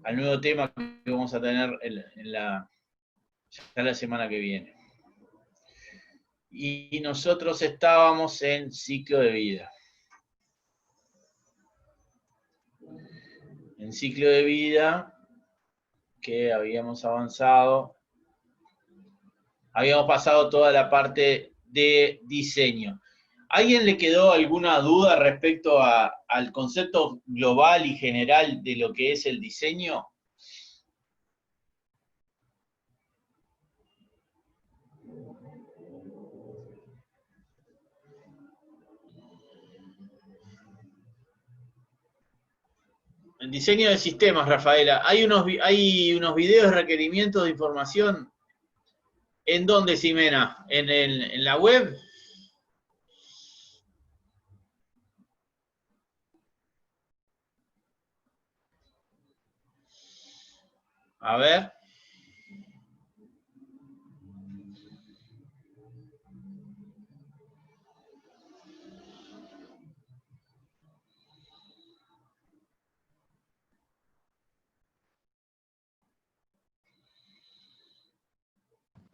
al nuevo tema que vamos a tener ya la semana que viene. Y nosotros estábamos en ciclo de vida. En ciclo de vida que habíamos avanzado, habíamos pasado toda la parte de diseño. ¿A alguien le quedó alguna duda respecto al concepto global y general de lo que es el diseño? El diseño de sistemas, Rafaela. Hay unos videos de requerimientos de información. ¿En dónde, Ximena? ¿En la web? A ver.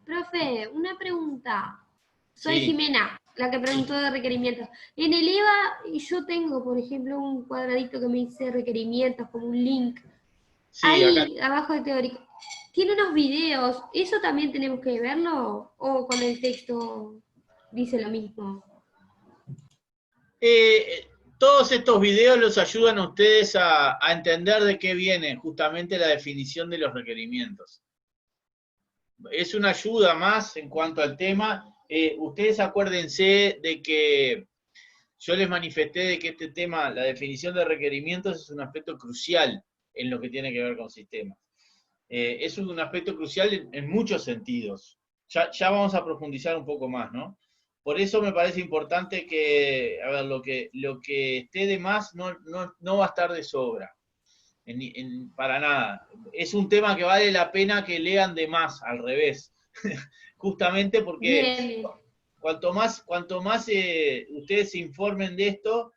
Profe, una pregunta. Soy Sí. Jimena, la que preguntó de requerimientos. En el EVA yo tengo, por ejemplo, un cuadradito que me dice requerimientos, como un link. Sí, Ahí, acá. abajo de teórico. Tiene unos videos. ¿Eso también tenemos que verlo? ¿O con el texto dice lo mismo? Todos estos videos los ayudan a ustedes a entender de qué viene justamente la definición de los requerimientos. Es una ayuda más en cuanto al tema. Ustedes acuérdense de que yo les manifesté de que este tema, la definición de requerimientos, es un aspecto crucial en lo que tiene que ver con sistemas. Es un aspecto crucial en muchos sentidos. Ya vamos a profundizar un poco más, ¿no? Por eso me parece importante que, a ver, lo que esté de más no va a estar de sobra. Para nada. Es un tema que vale la pena que lean de más, al revés. Justamente porque Bien. cuanto más ustedes se informen de esto,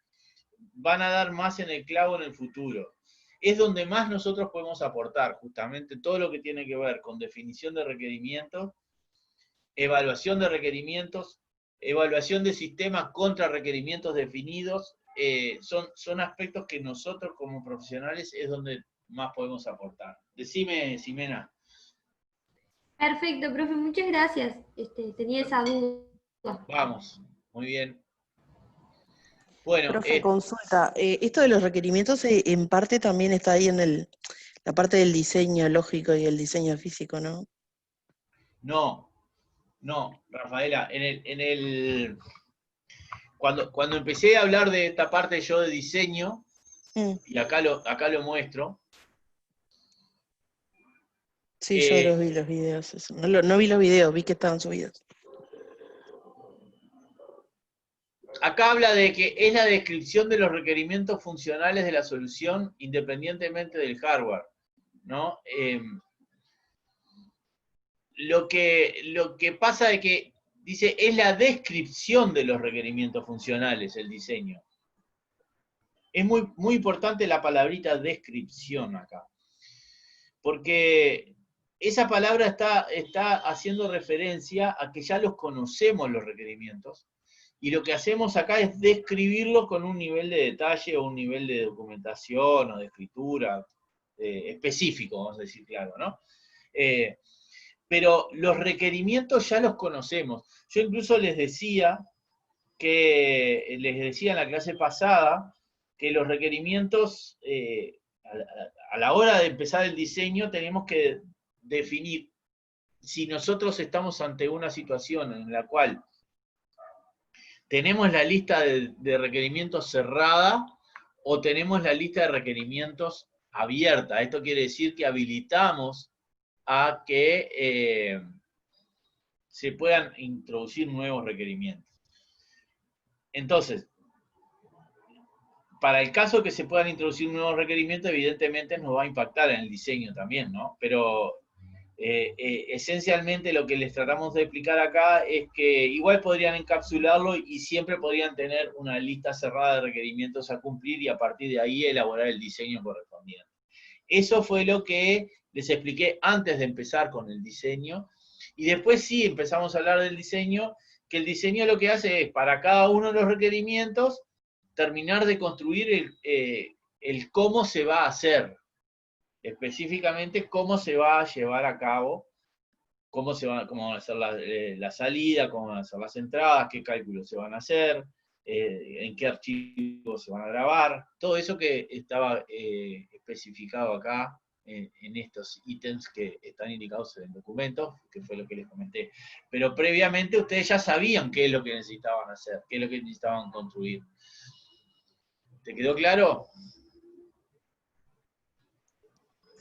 van a dar más en el clavo en el futuro. Es donde más nosotros podemos aportar, justamente todo lo que tiene que ver con definición de requerimientos, evaluación de requerimientos, evaluación de sistemas contra requerimientos definidos son aspectos que nosotros como profesionales es donde más podemos aportar. Decime, Ximena. Perfecto, profe, muchas gracias. Tenía esa duda. Vamos, muy bien. Bueno, Profe, consulta. Esto de los requerimientos en parte también está ahí en la parte del diseño lógico y el diseño físico, ¿no? No, Rafaela, cuando empecé a hablar de esta parte yo de diseño, y acá lo muestro. Sí, yo los vi los videos. Eso. No vi los videos, vi que estaban subidos. Acá habla de que es la descripción de los requerimientos funcionales de la solución independientemente del hardware, ¿no? Lo que pasa es que dice, es la descripción de los requerimientos funcionales, el diseño. Es muy, muy importante la palabrita descripción acá, porque esa palabra está haciendo referencia a que ya los conocemos los requerimientos, y lo que hacemos acá es describirlo con un nivel de detalle o un nivel de documentación o de escritura específico, vamos a decir claro, ¿no? Pero los requerimientos ya los conocemos. Yo incluso les decía en la clase pasada que los requerimientos, a la hora de empezar el diseño, tenemos que definir si nosotros estamos ante una situación en la cual tenemos la lista de requerimientos cerrada o tenemos la lista de requerimientos abierta. Esto quiere decir que habilitamos a que se puedan introducir nuevos requerimientos. Entonces, para el caso que se puedan introducir nuevos requerimientos, evidentemente nos va a impactar en el diseño también, ¿no? Pero esencialmente lo que les tratamos de explicar acá es que igual podrían encapsularlo y siempre podrían tener una lista cerrada de requerimientos a cumplir y a partir de ahí elaborar el diseño correspondiente. Eso fue lo que les expliqué antes de empezar con el diseño, y después sí empezamos a hablar del diseño, que el diseño lo que hace es, para cada uno de los requerimientos, terminar de construir el cómo se va a hacer, específicamente cómo se va a llevar a cabo, cómo van a ser la salida, cómo van a ser las entradas, qué cálculos se van a hacer, en qué archivos se van a grabar, todo eso que estaba especificado acá en estos ítems que están indicados en el documento, que fue lo que les comenté. Pero previamente ustedes ya sabían qué es lo que necesitaban hacer, qué es lo que necesitaban construir. ¿Te quedó claro?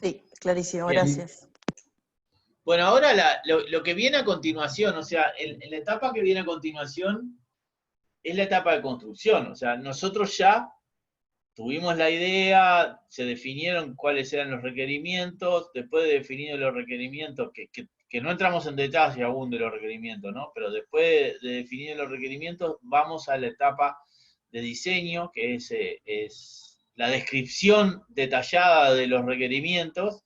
Sí, clarísimo, Bien. gracias. Bueno, ahora lo que viene a continuación, o sea, en la etapa que viene a continuación es la etapa de construcción. O sea, nosotros ya tuvimos la idea, se definieron cuáles eran los requerimientos, después de definir los requerimientos, que no entramos en detalle aún de los requerimientos, ¿no? Pero después de definir los requerimientos, vamos a la etapa de diseño, que es la descripción detallada de los requerimientos,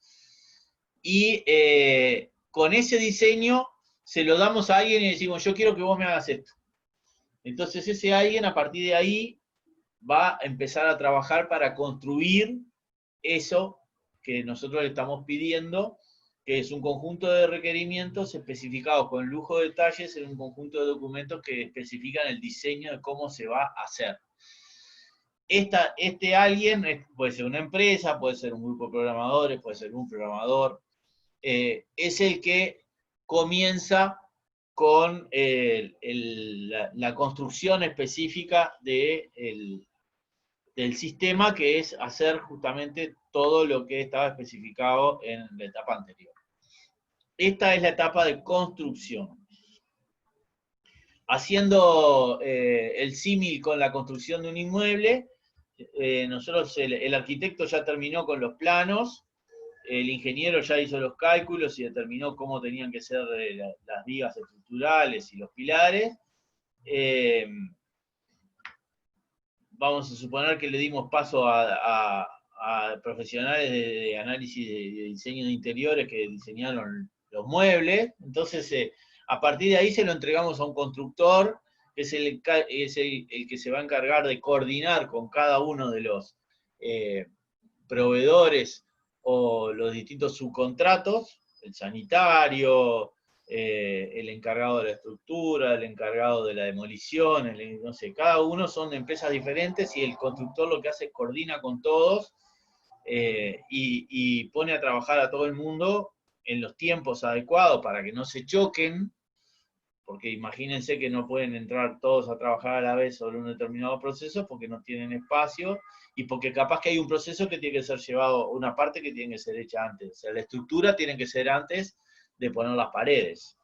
y con ese diseño se lo damos a alguien y decimos, yo quiero que vos me hagas esto. Entonces ese alguien, a partir de ahí, va a empezar a trabajar para construir eso que nosotros le estamos pidiendo, que es un conjunto de requerimientos especificados con lujo de detalles en un conjunto de documentos que especifican el diseño de cómo se va a hacer. Este alguien puede ser una empresa, puede ser un grupo de programadores, puede ser un programador, es el que comienza con la construcción específica del sistema, que es hacer justamente todo lo que estaba especificado en la etapa anterior. Esta es la etapa de construcción. Haciendo el símil con la construcción de un inmueble, nosotros, el arquitecto ya terminó con los planos, el ingeniero ya hizo los cálculos y determinó cómo tenían que ser las vigas estructurales y los pilares. Vamos a suponer que le dimos paso a profesionales de análisis de diseño de interiores que diseñaron los muebles. Entonces, a partir de ahí se lo entregamos a un constructor es el que se va a encargar de coordinar con cada uno de los proveedores o los distintos subcontratos, el sanitario, el encargado de la estructura, el encargado de la demolición, no sé, cada uno son empresas diferentes y el constructor lo que hace es coordina con todos y pone a trabajar a todo el mundo en los tiempos adecuados para que no se choquen, porque imagínense que no pueden entrar todos a trabajar a la vez sobre un determinado proceso porque no tienen espacio y porque capaz que hay un proceso que tiene que ser llevado, una parte que tiene que ser hecha antes. O sea, la estructura tiene que ser antes de poner las paredes.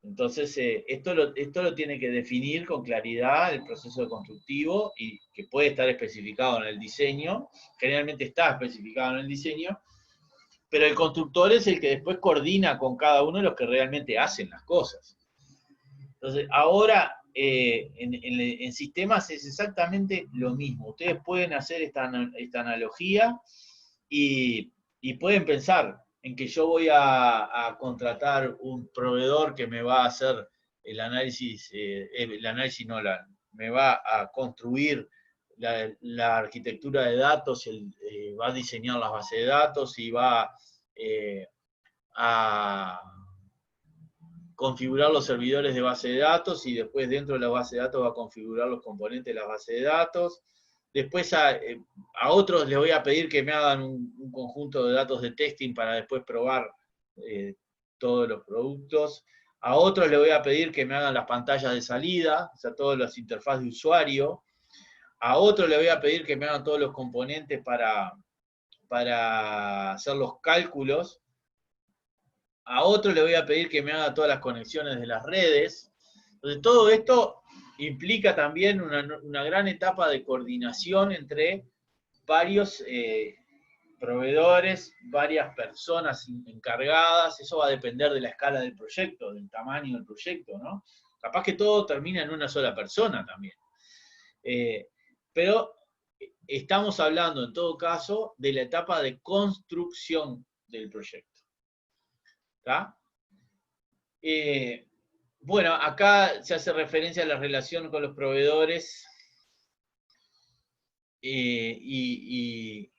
Entonces, esto lo tiene que definir con claridad el proceso constructivo y que puede estar especificado en el diseño, generalmente está especificado en el diseño, pero el constructor es el que después coordina con cada uno de los que realmente hacen las cosas. Entonces, ahora en sistemas es exactamente lo mismo. Ustedes pueden hacer esta analogía y pueden pensar en que yo voy a contratar un proveedor que me va a hacer el análisis me va a construir la arquitectura de datos, va a diseñar las bases de datos y va a configurar los servidores de base de datos y después dentro de la base de datos va a configurar los componentes de la base de datos. Después a otros les voy a pedir que me hagan un conjunto de datos de testing para después probar todos los productos. A otros les voy a pedir que me hagan las pantallas de salida, o sea, todas las interfaces de usuario. A otros les voy a pedir que me hagan todos los componentes para hacer los cálculos. A otro le voy a pedir que me haga todas las conexiones de las redes. Entonces, todo esto implica también una gran etapa de coordinación entre varios proveedores, varias personas encargadas. Eso va a depender de la escala del proyecto, del tamaño del proyecto, ¿no? Capaz que todo termina en una sola persona también. Pero estamos hablando, en todo caso, de la etapa de construcción del proyecto. ¿Está? Bueno, acá se hace referencia a la relación con los proveedores y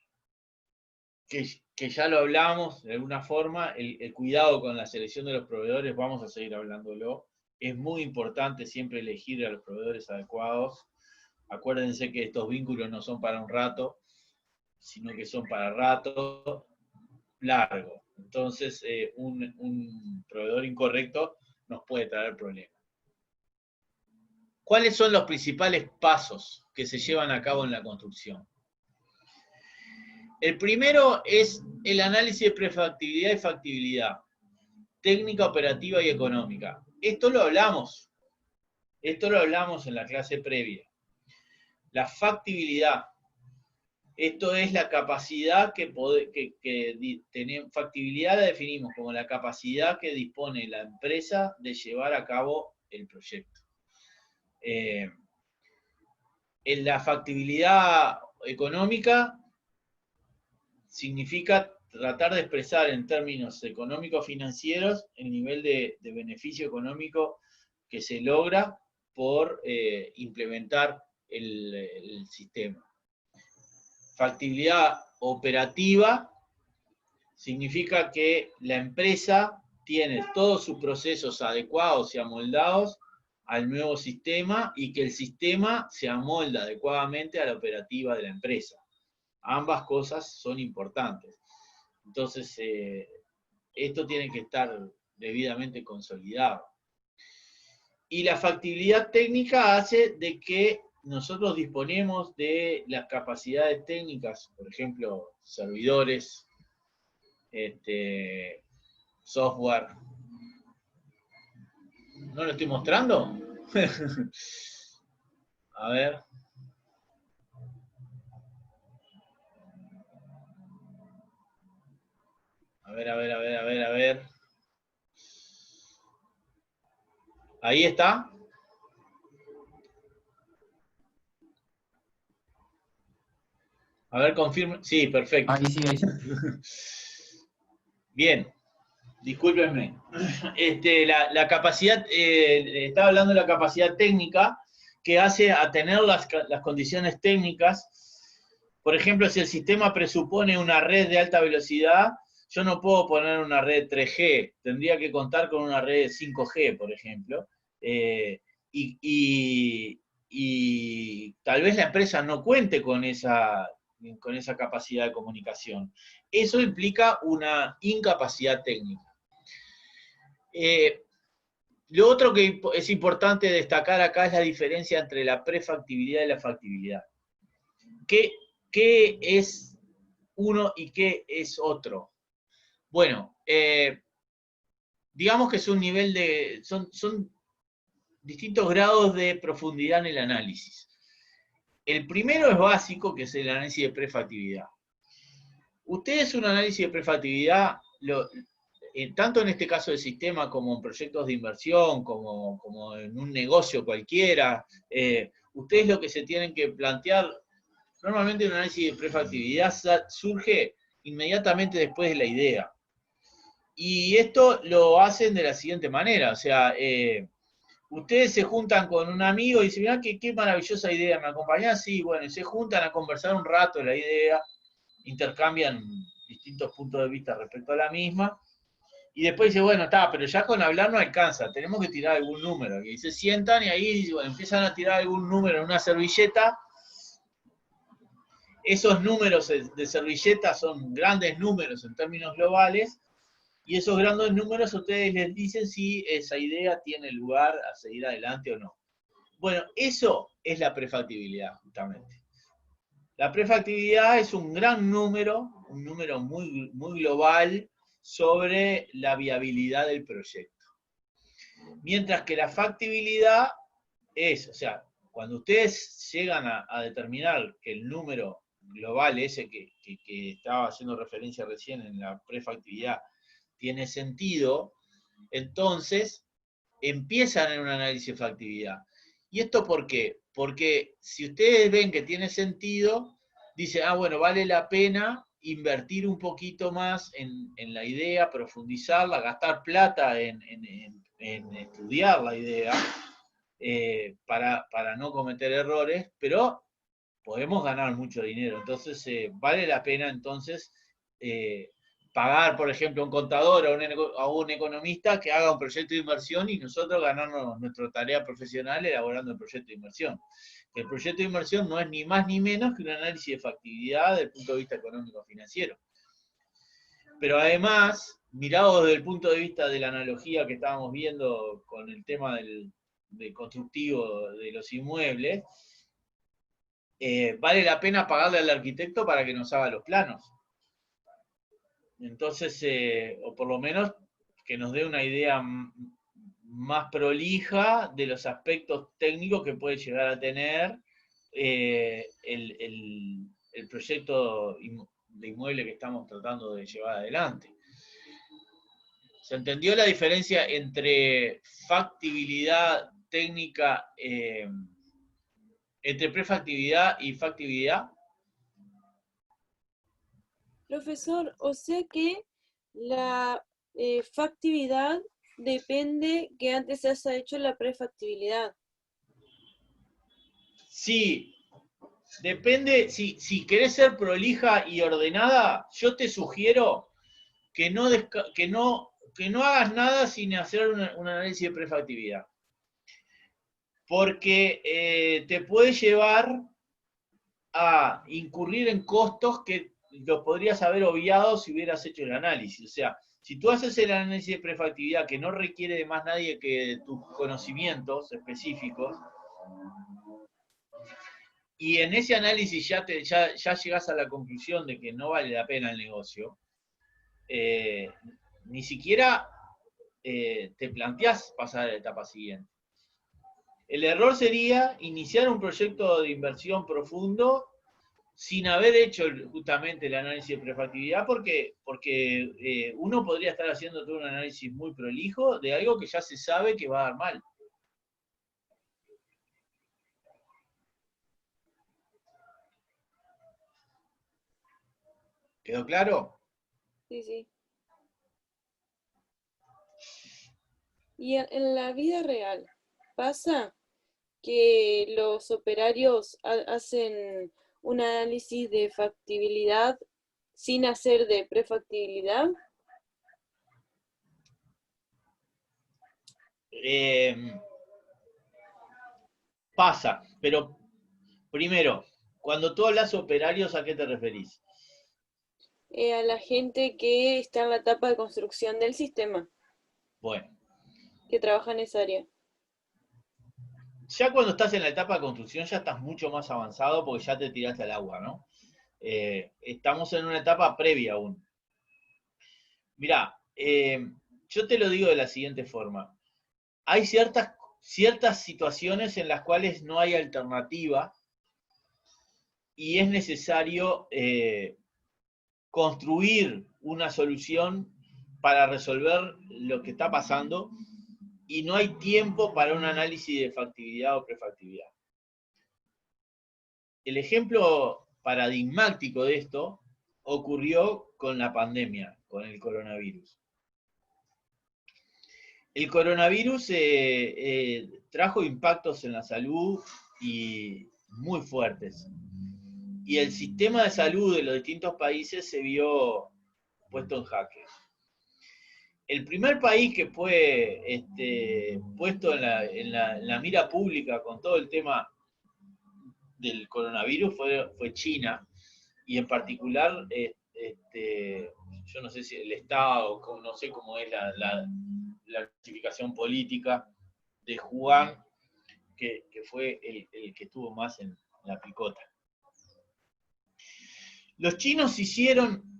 que ya lo hablamos de alguna forma, el cuidado con la selección de los proveedores, vamos a seguir hablándolo. Es muy importante siempre elegir a los proveedores adecuados. Acuérdense que estos vínculos no son para un rato, sino que son para rato largo. Entonces, un proveedor incorrecto nos puede traer problemas. ¿Cuáles son los principales pasos que se llevan a cabo en la construcción? El primero es el análisis de prefactibilidad y factibilidad, técnica, operativa y económica. Esto lo hablamos en la clase previa. La factibilidad. Esto es la capacidad que tenemos. Factibilidad la definimos como la capacidad que dispone la empresa de llevar a cabo el proyecto. En la factibilidad económica significa tratar de expresar en términos económicos financieros el nivel de beneficio económico que se logra por implementar el sistema. Factibilidad operativa significa que la empresa tiene todos sus procesos adecuados y amoldados al nuevo sistema y que el sistema se amolda adecuadamente a la operativa de la empresa. Ambas cosas son importantes. Entonces, esto tiene que estar debidamente consolidado. Y la factibilidad técnica hace de que nosotros disponemos de las capacidades técnicas, por ejemplo, servidores, software. ¿No lo estoy mostrando? A ver. A ver. Ahí está. A ver, confirme. Sí, perfecto. Ahí sí, ahí sí. Bien, discúlpenme. La capacidad, estaba hablando de la capacidad técnica, que hace a tener las condiciones técnicas. Por ejemplo, si el sistema presupone una red de alta velocidad, yo no puedo poner una red 3G, tendría que contar con una red 5G, por ejemplo, y tal vez la empresa no cuente con esa capacidad de comunicación. Eso implica una incapacidad técnica. Lo otro que es importante destacar acá es la diferencia entre la prefactibilidad y la factibilidad. ¿Qué es uno y qué es otro? Bueno, digamos que es un nivel son distintos grados de profundidad en el análisis. El primero es básico, que es el análisis de prefactibilidad. Ustedes un análisis de prefactibilidad, tanto en este caso del sistema como en proyectos de inversión, como en un negocio cualquiera, ustedes lo que se tienen que plantear, normalmente un análisis de prefactibilidad surge inmediatamente después de la idea. Y esto lo hacen de la siguiente manera, o sea, ustedes se juntan con un amigo y dicen, mirá, qué maravillosa idea, ¿me acompañás? Sí, bueno, y se juntan a conversar un rato de la idea, intercambian distintos puntos de vista respecto a la misma, y después dice, bueno, está, pero ya con hablar no alcanza, tenemos que tirar algún número. Y se sientan y ahí bueno, empiezan a tirar algún número en una servilleta. Esos números de servilleta son grandes números en términos globales, y esos grandes números ustedes les dicen si esa idea tiene lugar a seguir adelante o no. Bueno, eso es la prefactibilidad, justamente. La prefactibilidad es un gran número, un número muy, muy global sobre la viabilidad del proyecto. Mientras que la factibilidad es, o sea, cuando ustedes llegan a determinar que el número global ese que estaba haciendo referencia recién en la prefactibilidad tiene sentido, entonces empiezan en un análisis de factibilidad. ¿Y esto por qué? Porque si ustedes ven que tiene sentido, dicen, bueno, vale la pena invertir un poquito más en la idea, profundizarla, gastar plata en estudiar la idea, para no cometer errores, pero podemos ganar mucho dinero. Entonces, vale la pena entonces pagar, por ejemplo, a un contador o a un economista que haga un proyecto de inversión y nosotros ganarnos nuestra tarea profesional elaborando el proyecto de inversión. El proyecto de inversión no es ni más ni menos que un análisis de factibilidad desde el punto de vista económico-financiero. Pero además, mirado desde el punto de vista de la analogía que estábamos viendo con el tema del constructivo de los inmuebles, vale la pena pagarle al arquitecto para que nos haga los planos. Entonces, o por lo menos que nos dé una idea más prolija de los aspectos técnicos que puede llegar a tener el proyecto de inmueble que estamos tratando de llevar adelante. ¿Se entendió la diferencia entre factibilidad técnica, entre prefactibilidad y factibilidad? Profesor, o sea que la factibilidad depende que antes se haya hecho la prefactibilidad. Sí, depende, si querés ser prolija y ordenada, yo te sugiero que no hagas nada sin hacer un análisis de prefactibilidad. Porque te puede llevar a incurrir en costos que los podrías haber obviado si hubieras hecho el análisis. O sea, si tú haces el análisis de prefactibilidad que no requiere de más nadie que tus conocimientos específicos, y en ese análisis ya llegás a la conclusión de que no vale la pena el negocio, ni siquiera te planteás pasar a la etapa siguiente. El error sería iniciar un proyecto de inversión profundo sin haber hecho justamente el análisis de prefactibilidad, porque uno podría estar haciendo todo un análisis muy prolijo de algo que ya se sabe que va a dar mal. ¿Quedó claro? Sí, sí. Y en la vida real, ¿pasa que los operarios hacen un análisis de factibilidad sin hacer de prefactibilidad? Pasa, pero primero, cuando tú hablas operarios, ¿a qué te referís? A la gente que está en la etapa de construcción del sistema, Bueno, que trabaja en esa área. ya cuando estás en la etapa de construcción ya estás mucho más avanzado porque ya te tiraste al agua, ¿no? Estamos en una etapa previa aún. Mirá, yo te lo digo de la siguiente forma. Hay ciertas situaciones en las cuales no hay alternativa y es necesario construir una solución para resolver lo que está pasando y no hay tiempo para un análisis de factibilidad o prefactibilidad. El ejemplo paradigmático de esto ocurrió con la pandemia, con el coronavirus. El coronavirus trajo impactos en la salud y muy fuertes. Y el sistema de salud de los distintos países se vio puesto en jaque. El primer país que fue puesto en la mira pública con todo el tema del coronavirus fue China, y en particular, yo no sé si el Estado, no sé cómo es la clasificación política de Wuhan, que fue el que estuvo más en la picota. Los chinos hicieron,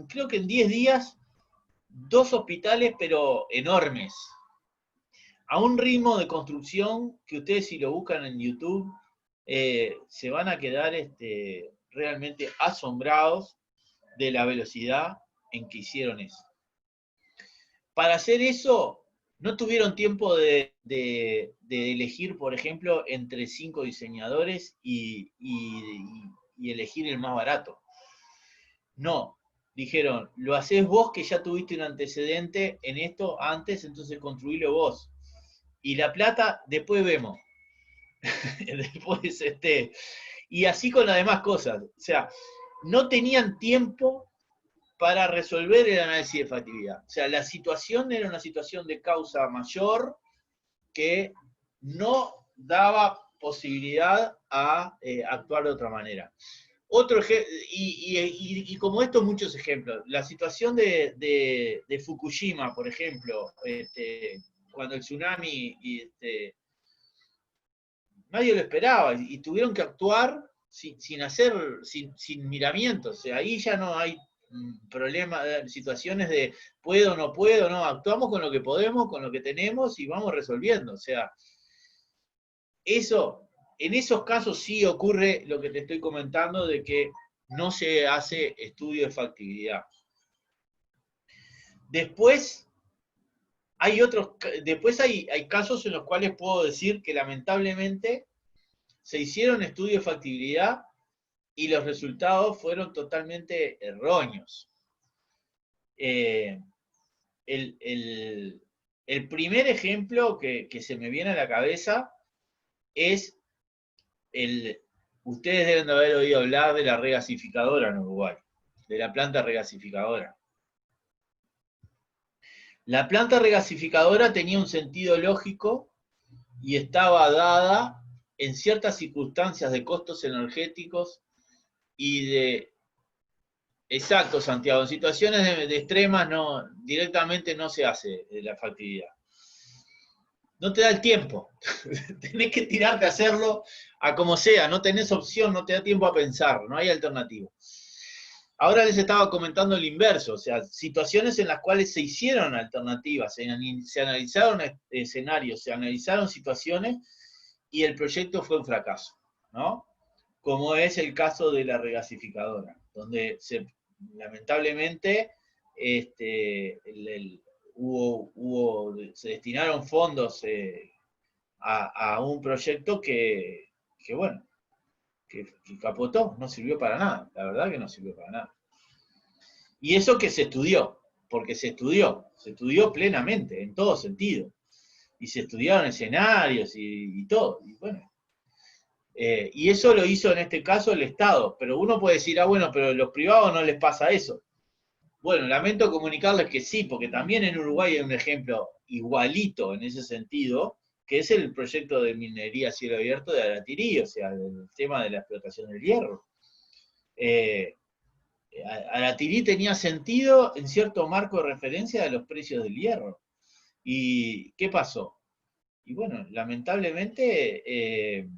creo que en 10 días, 2 hospitales, pero enormes, a un ritmo de construcción que ustedes, si lo buscan en YouTube, se van a quedar realmente asombrados de la velocidad en que hicieron eso. Para hacer eso, no tuvieron tiempo de elegir, por ejemplo, entre 5 diseñadores y elegir el más barato. No, dijeron, lo hacés vos que ya tuviste un antecedente en esto antes, entonces construílo vos. Y la plata, después vemos. Después, y así con las demás cosas. O sea, no tenían tiempo para resolver el análisis de factibilidad. O sea, la situación era una situación de causa mayor que no daba posibilidad a actuar de otra manera. Otro y como esto, muchos ejemplos. La situación de Fukushima, por ejemplo, cuando el tsunami, nadie lo esperaba, y tuvieron que actuar sin miramientos. O sea, ahí ya no hay problemas, situaciones de puedo o no puedo, no, actuamos con lo que podemos, con lo que tenemos y vamos resolviendo. O sea, en esos casos sí ocurre lo que te estoy comentando, de que no se hace estudio de factibilidad. Después hay casos en los cuales puedo decir que lamentablemente se hicieron estudios de factibilidad y los resultados fueron totalmente erróneos. El primer ejemplo que se me viene a la cabeza es ustedes deben de haber oído hablar de la regasificadora en Uruguay, de la planta regasificadora. La planta regasificadora tenía un sentido lógico y estaba dada en ciertas circunstancias de costos energéticos y de... Exacto, Santiago, en situaciones de extremas directamente no se hace la factibilidad. No te da el tiempo, tenés que tirarte a hacerlo a como sea, no tenés opción, no te da tiempo a pensar, no hay alternativa. Ahora les estaba comentando el inverso, o sea, situaciones en las cuales se hicieron alternativas, se analizaron escenarios, se analizaron situaciones y el proyecto fue un fracaso, ¿no? Como es el caso de la regasificadora, donde lamentablemente se destinaron fondos a un proyecto que bueno, que capotó, no sirvió para nada, la verdad que no sirvió para nada. Y eso que se estudió, porque se estudió plenamente, en todo sentido. y se estudiaron escenarios y todo. Y bueno, y eso lo hizo en este caso el Estado, pero uno puede decir, bueno, pero a los privados no les pasa eso. Bueno, lamento comunicarles que sí, porque también en Uruguay hay un ejemplo igualito en ese sentido, que es el proyecto de minería a cielo abierto de Aratirí, o sea, el tema de la explotación del hierro. Aratirí tenía sentido en cierto marco de referencia de los precios del hierro. ¿Y qué pasó? Y bueno, lamentablemente,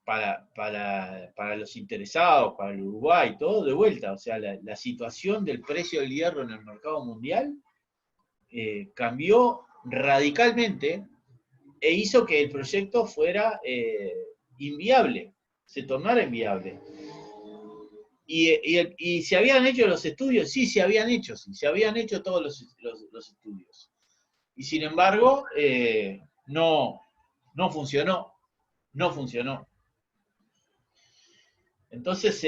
para los interesados, para el Uruguay, todo de vuelta, o sea, la situación del precio del hierro en el mercado mundial cambió radicalmente e hizo que el proyecto fuera inviable, se tornara inviable. ¿Y se habían hecho los estudios? Sí, se habían hecho todos los estudios. Y sin embargo, no funcionó. Entonces,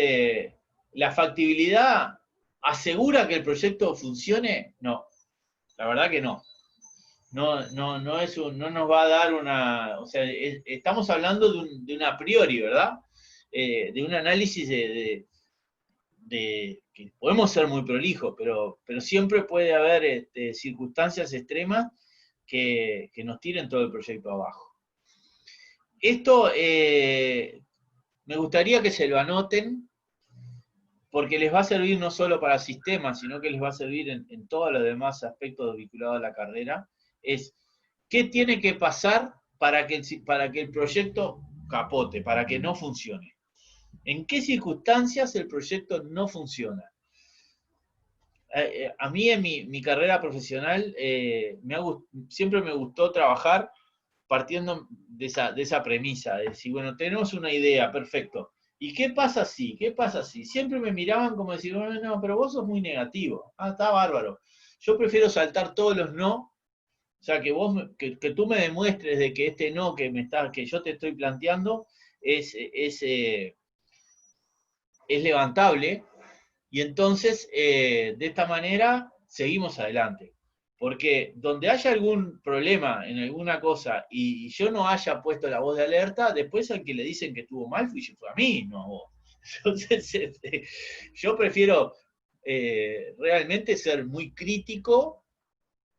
¿la factibilidad asegura que el proyecto funcione? No, la verdad que no. No nos va a dar una... O sea, estamos hablando de un a priori, ¿verdad? De un análisis que podemos ser muy prolijos, pero siempre puede haber circunstancias extremas que nos tiren todo el proyecto abajo. Esto me gustaría que se lo anoten, porque les va a servir no solo para sistemas, sino que les va a servir en todos los demás aspectos vinculados a la carrera, es qué tiene que pasar para que el proyecto capote, para que no funcione. ¿En qué circunstancias el proyecto no funciona? A mí en mi carrera profesional siempre me gustó trabajar partiendo de esa premisa, de decir, bueno, tenemos una idea, perfecto. ¿Y qué pasa si? ¿Qué pasa si? Siempre me miraban como decir, bueno, no, pero vos sos muy negativo. Ah, está bárbaro. Yo prefiero saltar todos los no. O sea, que tú me demuestres de que este no que yo te estoy planteando es levantable, y entonces de esta manera seguimos adelante. Porque donde haya algún problema en alguna cosa y yo no haya puesto la voz de alerta, después al que le dicen que estuvo mal fue a mí, no a vos. Entonces, yo prefiero realmente ser muy crítico,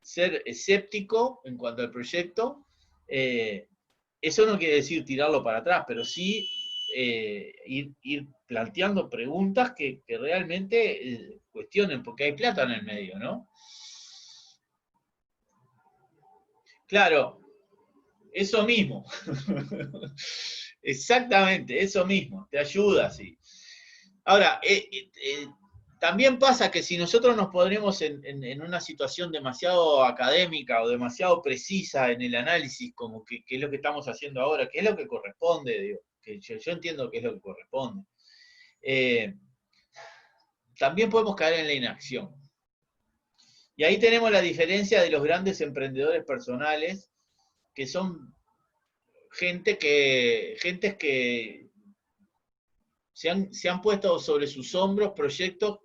ser escéptico en cuanto al proyecto. Eso no quiere decir tirarlo para atrás, pero sí ir planteando preguntas que realmente cuestionen, porque hay plata en el medio, ¿no? Claro, eso mismo. Exactamente, eso mismo, te ayuda, sí. Ahora, también pasa que si nosotros nos ponemos en una situación demasiado académica o demasiado precisa en el análisis, como que es lo que estamos haciendo ahora, que es lo que corresponde, digo, que yo entiendo que es lo que corresponde, también podemos caer en la inacción. Y ahí tenemos la diferencia de los grandes emprendedores personales, que son gentes que se han puesto sobre sus hombros proyectos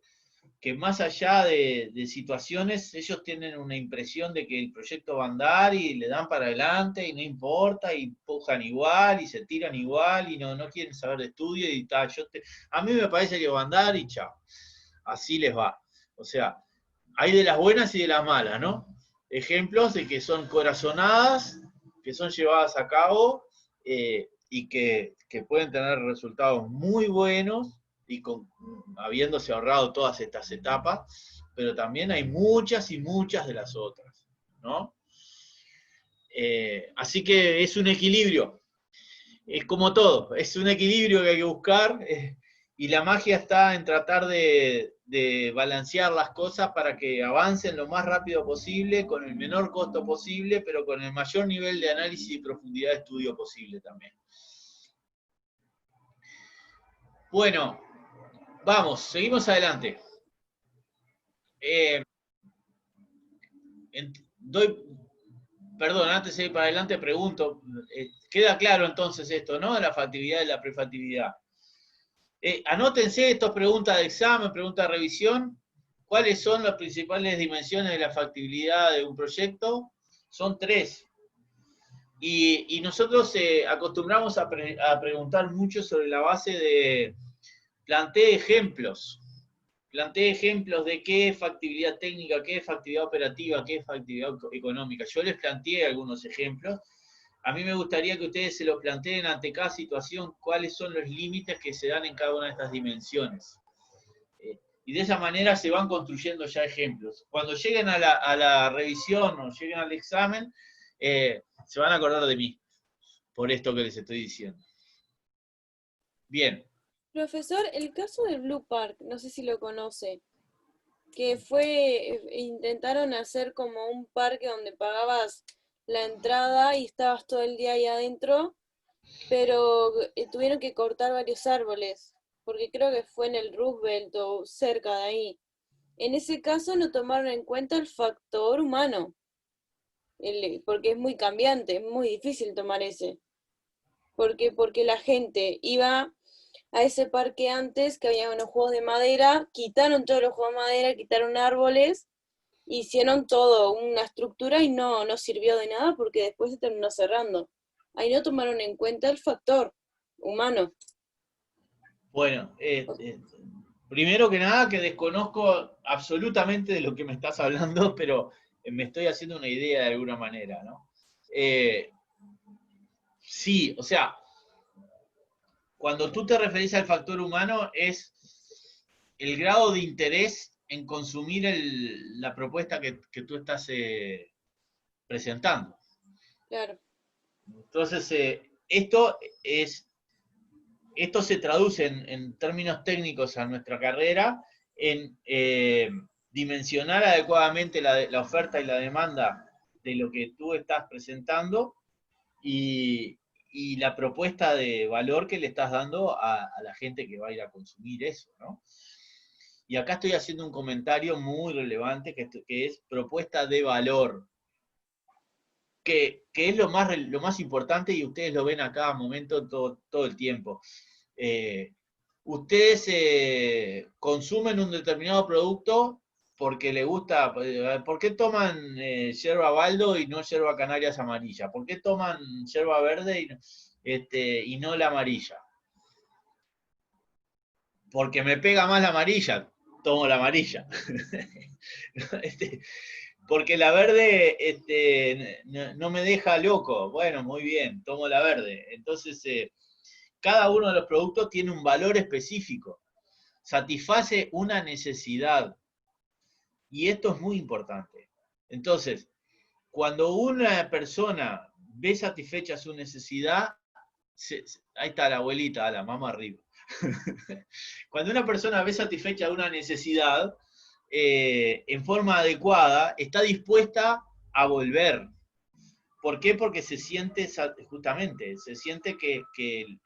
que más allá de situaciones, ellos tienen una impresión de que el proyecto va a andar y le dan para adelante y no importa, y empujan igual y se tiran igual y no quieren saber de estudio y tal. A mí me parece que va a andar y chao. Así les va. O sea, hay de las buenas y de las malas, ¿no? Ejemplos de que son corazonadas, que son llevadas a cabo y que pueden tener resultados muy buenos y habiéndose ahorrado todas estas etapas, pero también hay muchas y muchas de las otras, ¿no? Así que es un equilibrio. Es como todo, es un equilibrio que hay que buscar y la magia está en tratar de balancear las cosas para que avancen lo más rápido posible, con el menor costo posible, pero con el mayor nivel de análisis y profundidad de estudio posible también. Bueno, vamos, seguimos adelante. Perdón, antes de ir para adelante pregunto, queda claro entonces esto, ¿no? De la factibilidad y la prefactibilidad. Anótense estas preguntas de examen, preguntas de revisión. ¿Cuáles son las principales dimensiones de la factibilidad de un proyecto? son 3. Y nosotros acostumbramos a preguntar mucho sobre la base de plantee ejemplos. Plantee ejemplos de qué es factibilidad técnica, qué es factibilidad operativa, qué es factibilidad económica. Yo les planteé algunos ejemplos. A mí me gustaría que ustedes se los planteen ante cada situación, cuáles son los límites que se dan en cada una de estas dimensiones. Y de esa manera se van construyendo ya ejemplos. Cuando lleguen a la revisión o lleguen al examen, se van a acordar de mí, por esto que les estoy diciendo. Bien. Profesor, el caso del Blue Park, no sé si lo conoce, que intentaron hacer como un parque donde pagabas la entrada y estabas todo el día ahí adentro, pero tuvieron que cortar varios árboles, porque creo que fue en el Roosevelt o cerca de ahí. En ese caso no tomaron en cuenta el factor humano, porque es muy cambiante, es muy difícil tomar ese. Porque la gente iba a ese parque antes, que había unos juegos de madera, quitaron todos los juegos de madera, quitaron árboles, hicieron todo, una estructura y no sirvió de nada porque después se terminó cerrando. Ahí no tomaron en cuenta el factor humano. Bueno, primero que nada que desconozco absolutamente de lo que me estás hablando, pero me estoy haciendo una idea de alguna manera, ¿no? Sí, o sea, cuando tú te referís al factor humano es el grado de interés en consumir la propuesta que tú estás presentando. Claro. Entonces, esto se traduce en términos técnicos a nuestra carrera en dimensionar adecuadamente la oferta y la demanda de lo que tú estás presentando y la propuesta de valor que le estás dando a la gente que va a ir a consumir eso, ¿no? Y acá estoy haciendo un comentario muy relevante que es propuesta de valor, que es lo más importante y ustedes lo ven a cada momento todo el tiempo. Ustedes consumen un determinado producto porque les gusta. ¿Por qué toman yerba baldo y no yerba canarias amarilla? ¿Por qué toman yerba verde y no la amarilla? Porque me pega más la amarilla, tomo la amarilla. Porque la verde no me deja loco. Bueno, muy bien, tomo la verde. Entonces, cada uno de los productos tiene un valor específico. Satisface una necesidad. Y esto es muy importante. Entonces, cuando una persona ve satisfecha su necesidad, ahí está la abuelita, la mamá arriba. Cuando una persona ve satisfecha una necesidad, en forma adecuada, está dispuesta a volver. ¿Por qué? Porque se siente, justamente, se siente que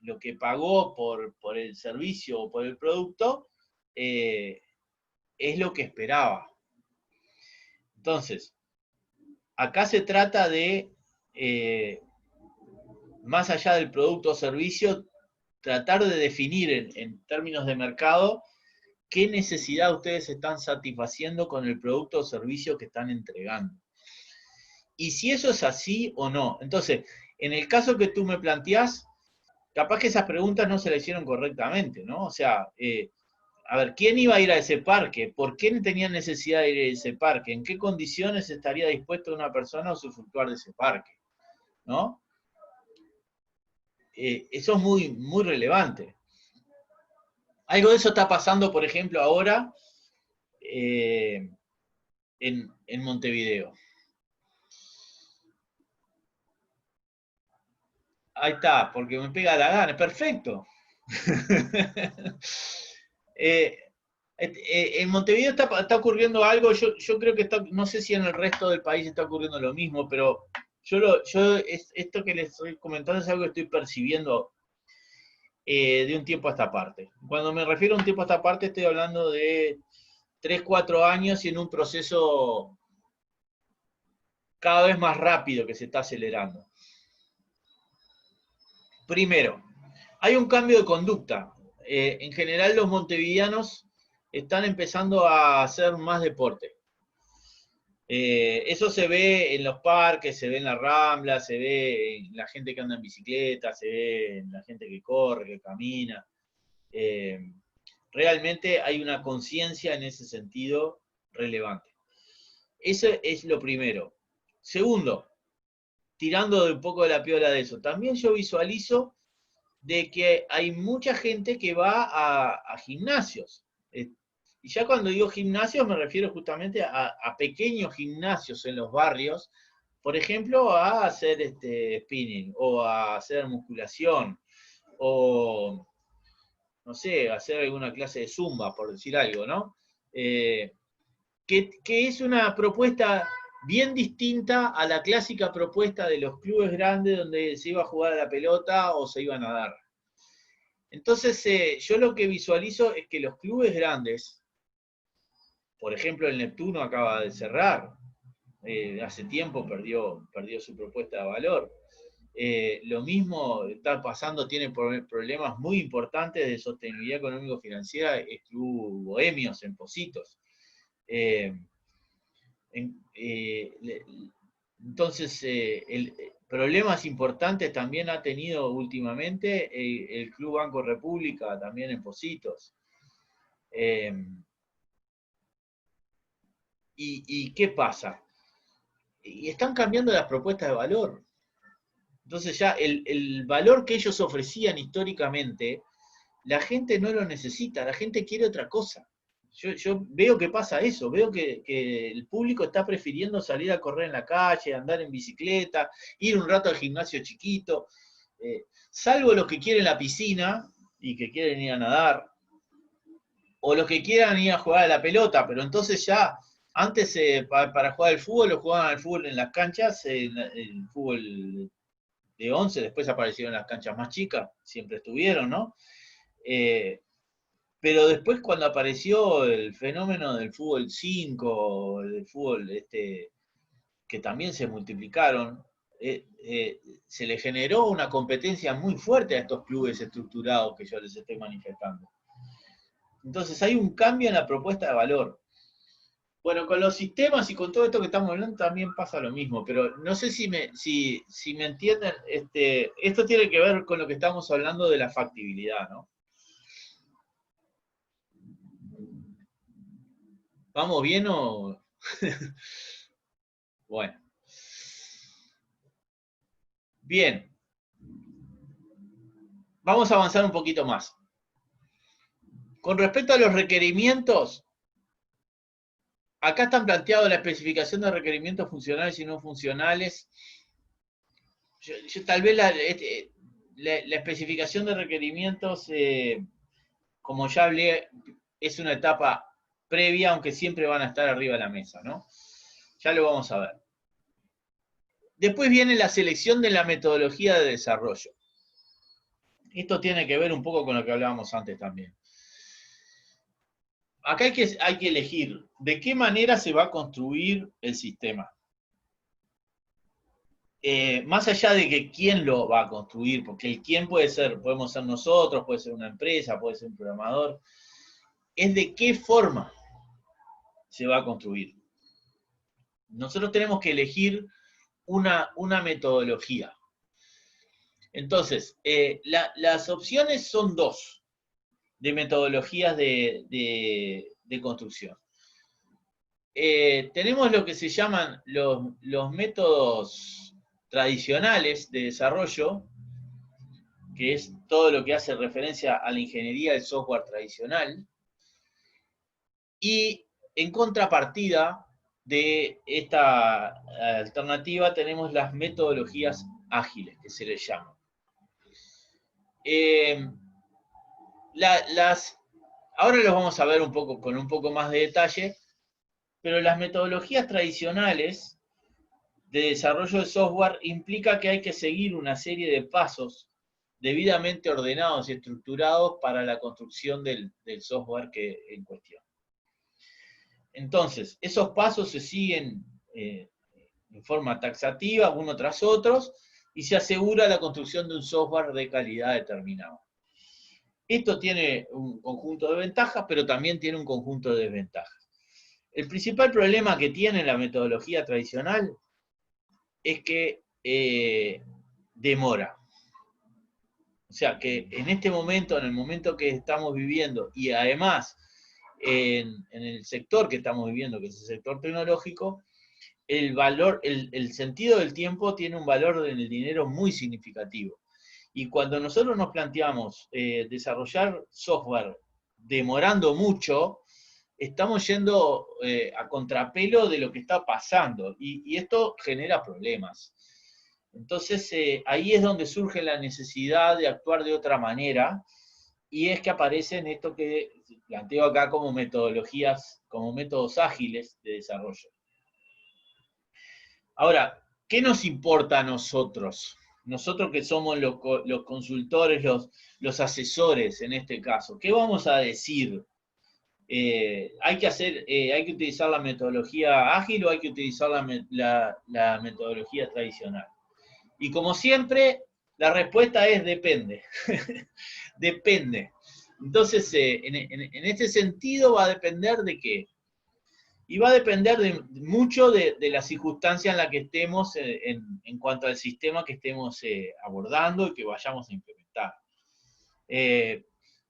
lo que pagó por el servicio o por el producto es lo que esperaba. Entonces, acá se trata de, más allá del producto o servicio, tratar de definir en términos de mercado qué necesidad ustedes están satisfaciendo con el producto o servicio que están entregando. Y si eso es así o no. Entonces, en el caso que tú me planteás, capaz que esas preguntas no se le hicieron correctamente, ¿no? O sea, a ver, ¿quién iba a ir a ese parque? ¿Por qué tenía necesidad de ir a ese parque? ¿En qué condiciones estaría dispuesta una persona a usufructuar de ese parque? ¿No? Eso es muy, muy relevante. Algo de eso está pasando, por ejemplo, ahora en Montevideo. Ahí está, porque me pega la gana, perfecto. En Montevideo está ocurriendo algo, yo creo que no sé si en el resto del país está ocurriendo lo mismo, pero esto que les estoy comentando es algo que estoy percibiendo de un tiempo a esta parte. Cuando me refiero a un tiempo a esta parte, estoy hablando de 3, 4 años y en un proceso cada vez más rápido que se está acelerando. Primero, hay un cambio de conducta. En general los montevideanos están empezando a hacer más deporte. Eso se ve en los parques, se ve en la Rambla, se ve en la gente que anda en bicicleta, se ve en la gente que corre, que camina. Realmente hay una conciencia en ese sentido relevante. Eso es lo primero. Segundo, tirando un poco de la piola de eso, también yo visualizo de que hay mucha gente que va a gimnasios. Y ya cuando digo gimnasios me refiero justamente a pequeños gimnasios en los barrios, por ejemplo, a hacer spinning, o a hacer musculación, o, no sé, hacer alguna clase de zumba, por decir algo, ¿no? Que es una propuesta bien distinta a la clásica propuesta de los clubes grandes donde se iba a jugar a la pelota o se iba a nadar. Entonces, yo lo que visualizo es que los clubes grandes, por ejemplo, el Neptuno acaba de cerrar, hace tiempo perdió su propuesta de valor. Lo mismo está pasando, tiene problemas muy importantes de sostenibilidad económico-financiera, el Club Bohemios en Pocitos. Entonces, problemas importantes también ha tenido últimamente el Club Banco República, también en Pocitos. ¿Y qué pasa? Y están cambiando las propuestas de valor. Entonces ya el valor que ellos ofrecían históricamente, la gente no lo necesita, la gente quiere otra cosa. Yo veo que pasa eso, veo que el público está prefiriendo salir a correr en la calle, andar en bicicleta, ir un rato al gimnasio chiquito, salvo los que quieren la piscina y que quieren ir a nadar, o los que quieran ir a jugar a la pelota, pero entonces ya, antes para jugar al fútbol, lo jugaban al fútbol en las canchas, el fútbol de 11, después aparecieron las canchas más chicas, siempre estuvieron, ¿no? Pero después cuando apareció el fenómeno del fútbol 5, del fútbol que también se multiplicaron, se le generó una competencia muy fuerte a estos clubes estructurados que yo les estoy manifestando. Entonces hay un cambio en la propuesta de valor. Bueno, con los sistemas y con todo esto que estamos hablando también pasa lo mismo, pero no sé si me entienden, esto tiene que ver con lo que estamos hablando de la factibilidad, ¿no? ¿Vamos bien o...? Bueno. Bien. Vamos a avanzar un poquito más. Con respecto a los requerimientos, acá están planteados la especificación de requerimientos funcionales y no funcionales. Yo tal vez la especificación de requerimientos, como ya hablé, es una etapa previa, aunque siempre van a estar arriba de la mesa, ¿no? Ya lo vamos a ver. Después viene la selección de la metodología de desarrollo. Esto tiene que ver un poco con lo que hablábamos antes también. Acá hay que elegir de qué manera se va a construir el sistema. Más allá de que quién lo va a construir, porque el quién podemos ser nosotros, puede ser una empresa, puede ser un programador, es de qué forma se va a construir. Nosotros tenemos que elegir una metodología. Entonces, las opciones son dos de metodologías de construcción. Tenemos lo que se llaman los métodos tradicionales de desarrollo, que es todo lo que hace referencia a la ingeniería del software tradicional, y en contrapartida de esta alternativa tenemos las metodologías ágiles, que se les llama. Ahora los vamos a ver con un poco más de detalle, pero las metodologías tradicionales de desarrollo de software implica que hay que seguir una serie de pasos debidamente ordenados y estructurados para la construcción del software en cuestión. Entonces, esos pasos se siguen en forma taxativa, uno tras otro, y se asegura la construcción de un software de calidad determinado. Esto tiene un conjunto de ventajas, pero también tiene un conjunto de desventajas. El principal problema que tiene la metodología tradicional es que demora. O sea, que en este momento, en el momento que estamos viviendo, y además en el sector que estamos viviendo, que es el sector tecnológico, el sentido del tiempo tiene un valor en el dinero muy significativo. Y cuando nosotros nos planteamos desarrollar software demorando mucho, estamos yendo a contrapelo de lo que está pasando, y esto genera problemas. Entonces, ahí es donde surge la necesidad de actuar de otra manera, y es que aparecen esto que planteo acá como metodologías, como métodos ágiles de desarrollo. Ahora, ¿qué nos importa a nosotros? Nosotros que somos los consultores, los asesores en este caso, ¿qué vamos a decir? ¿Hay que utilizar la metodología ágil o hay que utilizar la metodología tradicional? Y como siempre, la respuesta es depende. Depende. Entonces, en este sentido va a depender de qué. Y va a depender mucho de la circunstancia en la que estemos en cuanto al sistema que estemos abordando y que vayamos a implementar.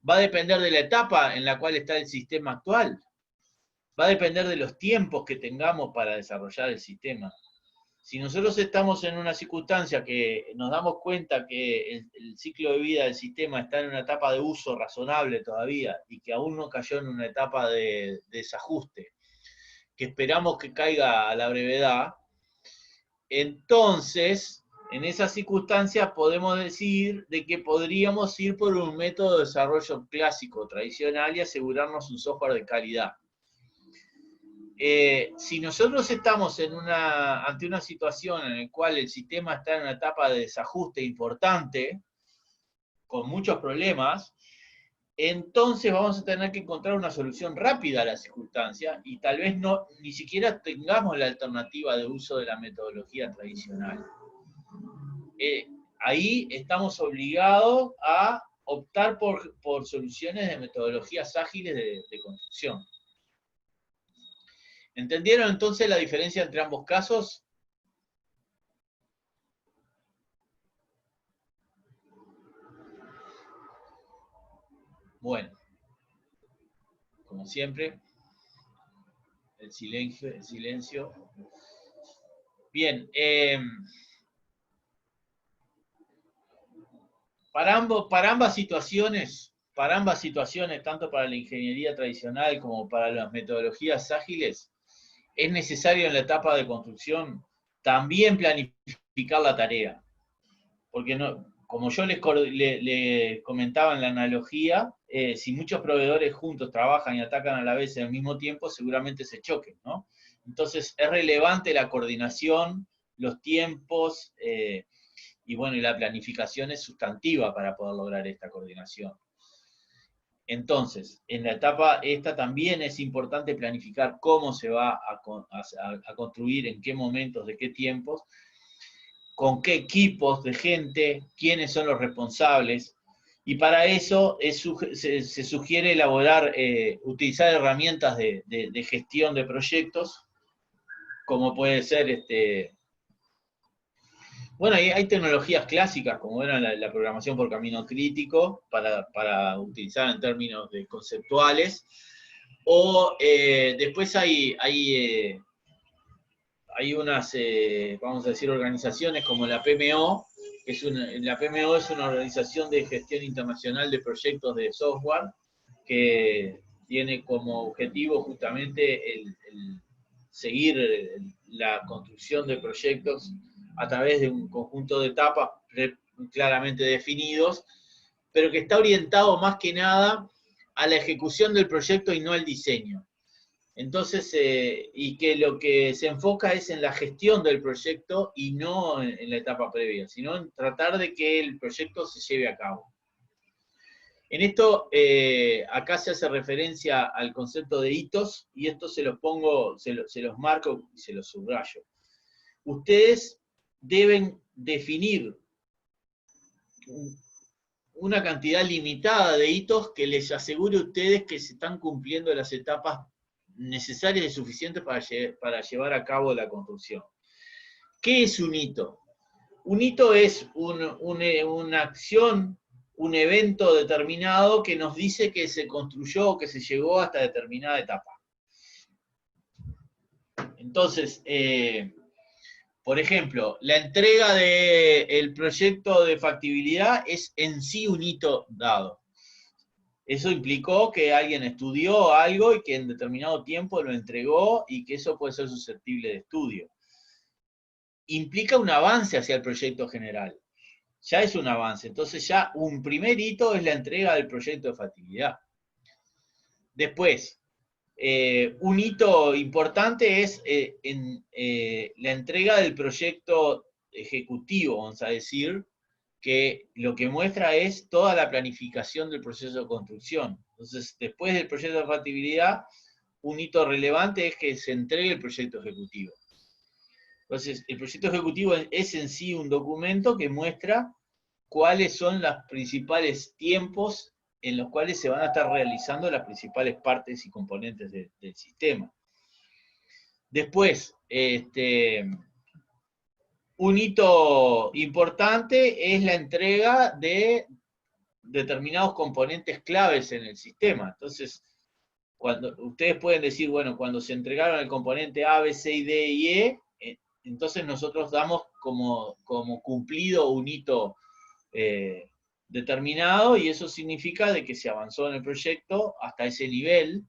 Va a depender de la etapa en la cual está el sistema actual. Va a depender de los tiempos que tengamos para desarrollar el sistema. Si nosotros estamos en una circunstancia que nos damos cuenta que el ciclo de vida del sistema está en una etapa de uso razonable todavía y que aún no cayó en una etapa de desajuste, que esperamos que caiga a la brevedad, entonces, en esa circunstancia podemos decir de que podríamos ir por un método de desarrollo clásico, tradicional, y asegurarnos un software de calidad. Si nosotros estamos ante una situación en la cual el sistema está en una etapa de desajuste importante, con muchos problemas, entonces vamos a tener que encontrar una solución rápida a la circunstancia, y tal vez ni siquiera tengamos la alternativa de uso de la metodología tradicional. Ahí estamos obligados a optar por soluciones de metodologías ágiles de construcción. ¿Entendieron entonces la diferencia entre ambos casos? Bueno, como siempre, el silencio. Bien, para ambas situaciones, tanto para la ingeniería tradicional como para las metodologías ágiles, es necesario en la etapa de construcción también planificar la tarea. Porque como yo les comentaba en la analogía, si muchos proveedores juntos trabajan y atacan a la vez en el mismo tiempo, seguramente se choquen, ¿no? Entonces es relevante la coordinación, los tiempos, y bueno, y la planificación es sustantiva para poder lograr esta coordinación. Entonces, en la etapa esta también es importante planificar cómo se va a construir, en qué momentos, de qué tiempos, con qué equipos de gente, quiénes son los responsables, y para eso se sugiere utilizar herramientas de gestión de proyectos, como puede ser bueno, hay tecnologías clásicas, como era la programación por camino crítico, para utilizar en términos conceptuales, o después hay unas, vamos a decir, organizaciones como la PMO, la PMO es una organización de gestión internacional de proyectos de software, que tiene como objetivo justamente el seguir la construcción de proyectos a través de un conjunto de etapas claramente definidos, pero que está orientado más que nada a la ejecución del proyecto y no al diseño. Entonces, y que lo que se enfoca es en la gestión del proyecto y no en la etapa previa, sino en tratar de que el proyecto se lleve a cabo. En esto, acá se hace referencia al concepto de hitos, y esto se los marco y se los subrayo. Ustedes deben definir una cantidad limitada de hitos que les asegure a ustedes que se están cumpliendo las etapas necesarias y suficientes para llevar a cabo la construcción. ¿Qué es un hito? Un hito es una acción, un evento determinado que nos dice que se construyó o que se llegó hasta determinada etapa. Entonces, por ejemplo, la entrega del proyecto de factibilidad es en sí un hito dado. Eso implicó que alguien estudió algo y que en determinado tiempo lo entregó y que eso puede ser susceptible de estudio. Implica un avance hacia el proyecto general. Ya es un avance. Entonces ya un primer hito es la entrega del proyecto de factibilidad. Después, un hito importante es la entrega del proyecto ejecutivo, vamos a decir, que lo que muestra es toda la planificación del proceso de construcción. Entonces, después del proyecto de factibilidad, un hito relevante es que se entregue el proyecto ejecutivo. Entonces, el proyecto ejecutivo es en sí un documento que muestra cuáles son los principales tiempos en los cuales se van a estar realizando las principales partes y componentes del sistema. Después, un hito importante es la entrega de determinados componentes claves en el sistema. Entonces, cuando ustedes pueden decir, bueno, cuando se entregaron el componente A, B, C, D y E, entonces nosotros damos como cumplido un hito determinado, y eso significa de que se avanzó en el proyecto hasta ese nivel,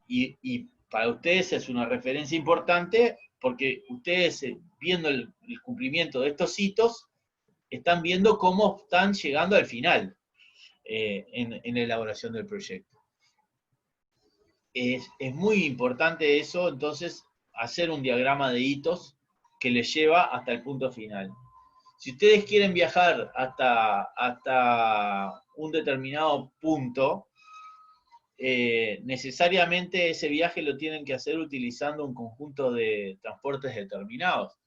y para ustedes es una referencia importante, porque ustedes, viendo el cumplimiento de estos hitos, están viendo cómo están llegando al final en la elaboración del proyecto. Es muy importante eso, entonces, hacer un diagrama de hitos que les lleva hasta el punto final. Si ustedes quieren viajar hasta un determinado punto, necesariamente ese viaje lo tienen que hacer utilizando un conjunto de transportes determinados.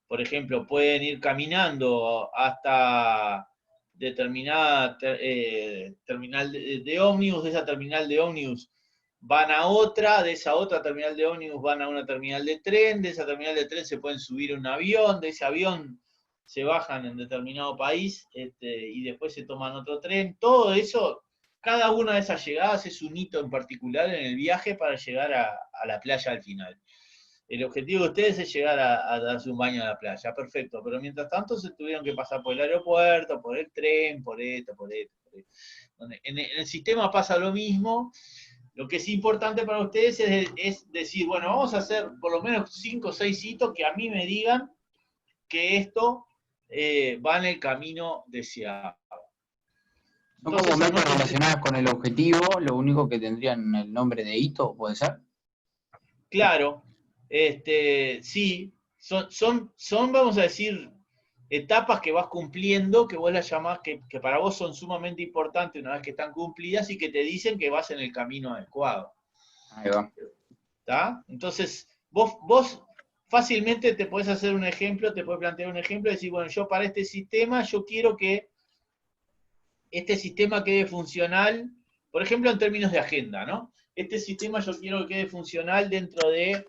Por ejemplo, pueden ir caminando hasta determinada terminal de ómnibus, de esa terminal de ómnibus van a otra, de esa otra terminal de ómnibus van a una terminal de tren, de esa terminal de tren se pueden subir a un avión, de ese avión se bajan en determinado país, y después se toman otro tren. Todo eso, cada una de esas llegadas es un hito en particular en el viaje para llegar a la playa al final. El objetivo de ustedes es llegar a darse un baño a la playa, perfecto, pero mientras tanto se tuvieron que pasar por el aeropuerto, por el tren, por esto, por esto. En el sistema pasa lo mismo. Lo que es importante para ustedes es decir, bueno, vamos a hacer por lo menos 5 o 6 hitos que a mí me digan que esto va en el camino deseado. Son como metas relacionadas con el objetivo, lo único que tendrían el nombre de hito, ¿puede ser? Claro, sí, son, vamos a decir, etapas que vas cumpliendo, que vos las llamás, que para vos son sumamente importantes una vez que están cumplidas y que te dicen que vas en el camino adecuado. Ahí va. ¿Está? Entonces, vos fácilmente te podés hacer un ejemplo, te podés plantear un ejemplo y decir, bueno, yo para este sistema, yo quiero que este sistema quede funcional, por ejemplo, en términos de agenda, ¿no? Este sistema yo quiero que quede funcional dentro de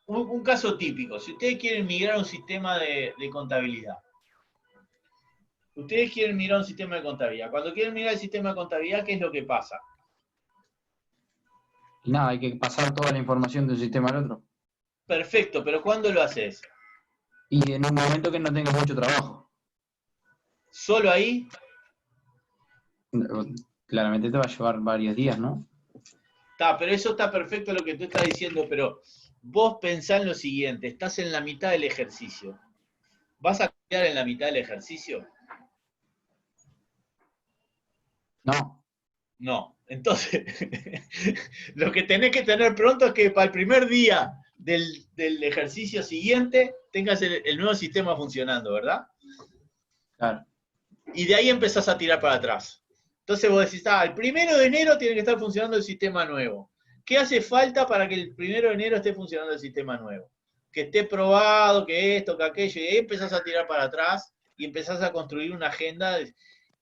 un caso típico. Si ustedes quieren migrar a un sistema de contabilidad, ustedes quieren migrar a un sistema de contabilidad. Cuando quieren migrar al sistema de contabilidad, ¿qué es lo que pasa? Y nada, hay que pasar toda la información de un sistema al otro. Perfecto, pero ¿cuándo lo haces? Y en un momento que no tenga mucho trabajo. ¿Solo ahí? Claramente te va a llevar varios días, ¿no? Pero eso está perfecto lo que tú estás diciendo, pero vos pensá en lo siguiente, estás en la mitad del ejercicio. ¿Vas a quedar en la mitad del ejercicio? No. No. Entonces, lo que tenés que tener pronto es que para el primer día del ejercicio siguiente tengas el nuevo sistema funcionando, ¿verdad? Claro. Y de ahí empezás a tirar para atrás. Entonces vos decís, el 1 de enero tiene que estar funcionando el sistema nuevo. ¿Qué hace falta para que el 1 de enero esté funcionando el sistema nuevo? Que esté probado, que esto, que aquello, y ahí empezás a tirar para atrás y empezás a construir una agenda.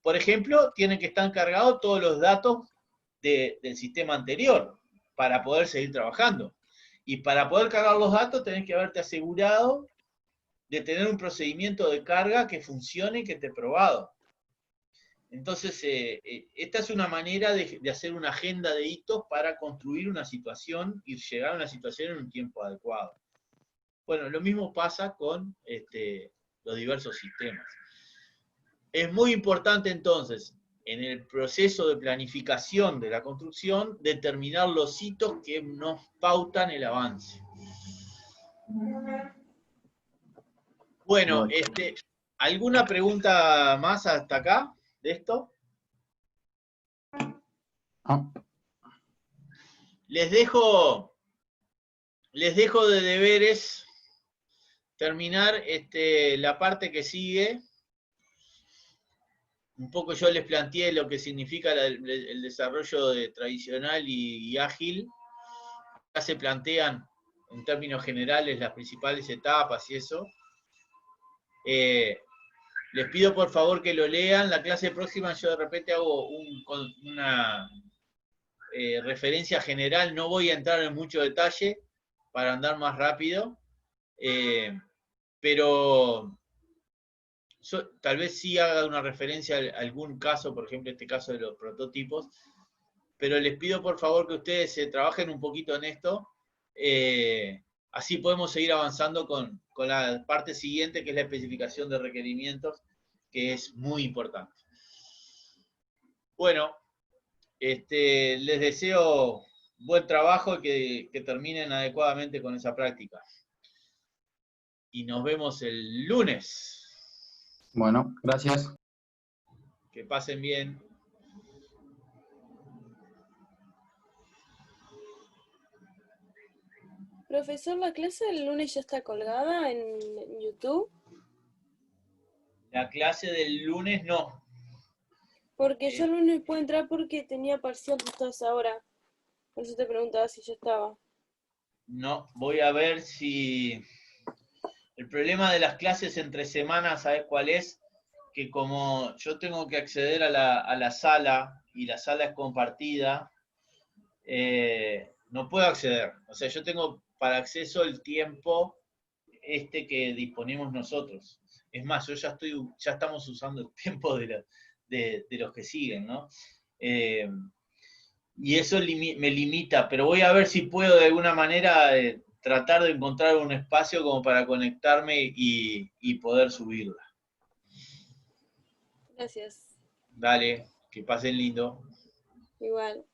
Por ejemplo, tienen que estar cargados todos los datos del sistema anterior. para poder seguir trabajando. Y para poder cargar los datos tenés que haberte asegurado de tener un procedimiento de carga que funcione y que esté probado. Entonces, esta es una manera de hacer una agenda de hitos para construir una situación y llegar a una situación en un tiempo adecuado. Bueno, lo mismo pasa con los diversos sistemas. Es muy importante entonces, en el proceso de planificación de la construcción, determinar los hitos que nos pautan el avance. Bueno, ¿alguna pregunta más hasta acá de esto? Ah, Les dejo de deberes terminar la parte que sigue. Un poco yo les planteé lo que significa el desarrollo tradicional y ágil. Acá se plantean en términos generales las principales etapas y eso. Les pido por favor que lo lean. La clase próxima yo de repente hago una referencia general. No voy a entrar en mucho detalle para andar más rápido. Pero tal vez sí haga una referencia a algún caso, por ejemplo, este caso de los prototipos, pero les pido por favor que ustedes trabajen un poquito en esto, así podemos seguir avanzando con la parte siguiente, que es la especificación de requerimientos, que es muy importante. Bueno, les deseo buen trabajo y que terminen adecuadamente con esa práctica. Y nos vemos el lunes. bueno, gracias. Que pasen bien. Profesor, ¿la clase del lunes ya está colgada en YouTube? La clase del lunes no. Porque yo el lunes puedo entrar porque tenía parcial justo a esa hora. Por eso te preguntaba si ya estaba. No, voy a ver si... El problema de las clases entre semanas, ¿sabes cuál es? Que como yo tengo que acceder a la sala, y la sala es compartida, no puedo acceder. O sea, yo tengo para acceso el tiempo que disponemos nosotros. Es más, ya estamos usando el tiempo de los que siguen, ¿no? Y eso me limita, pero voy a ver si puedo de alguna manera tratar de encontrar un espacio como para conectarme y poder subirla. Gracias. Dale, que pasen lindo. Igual.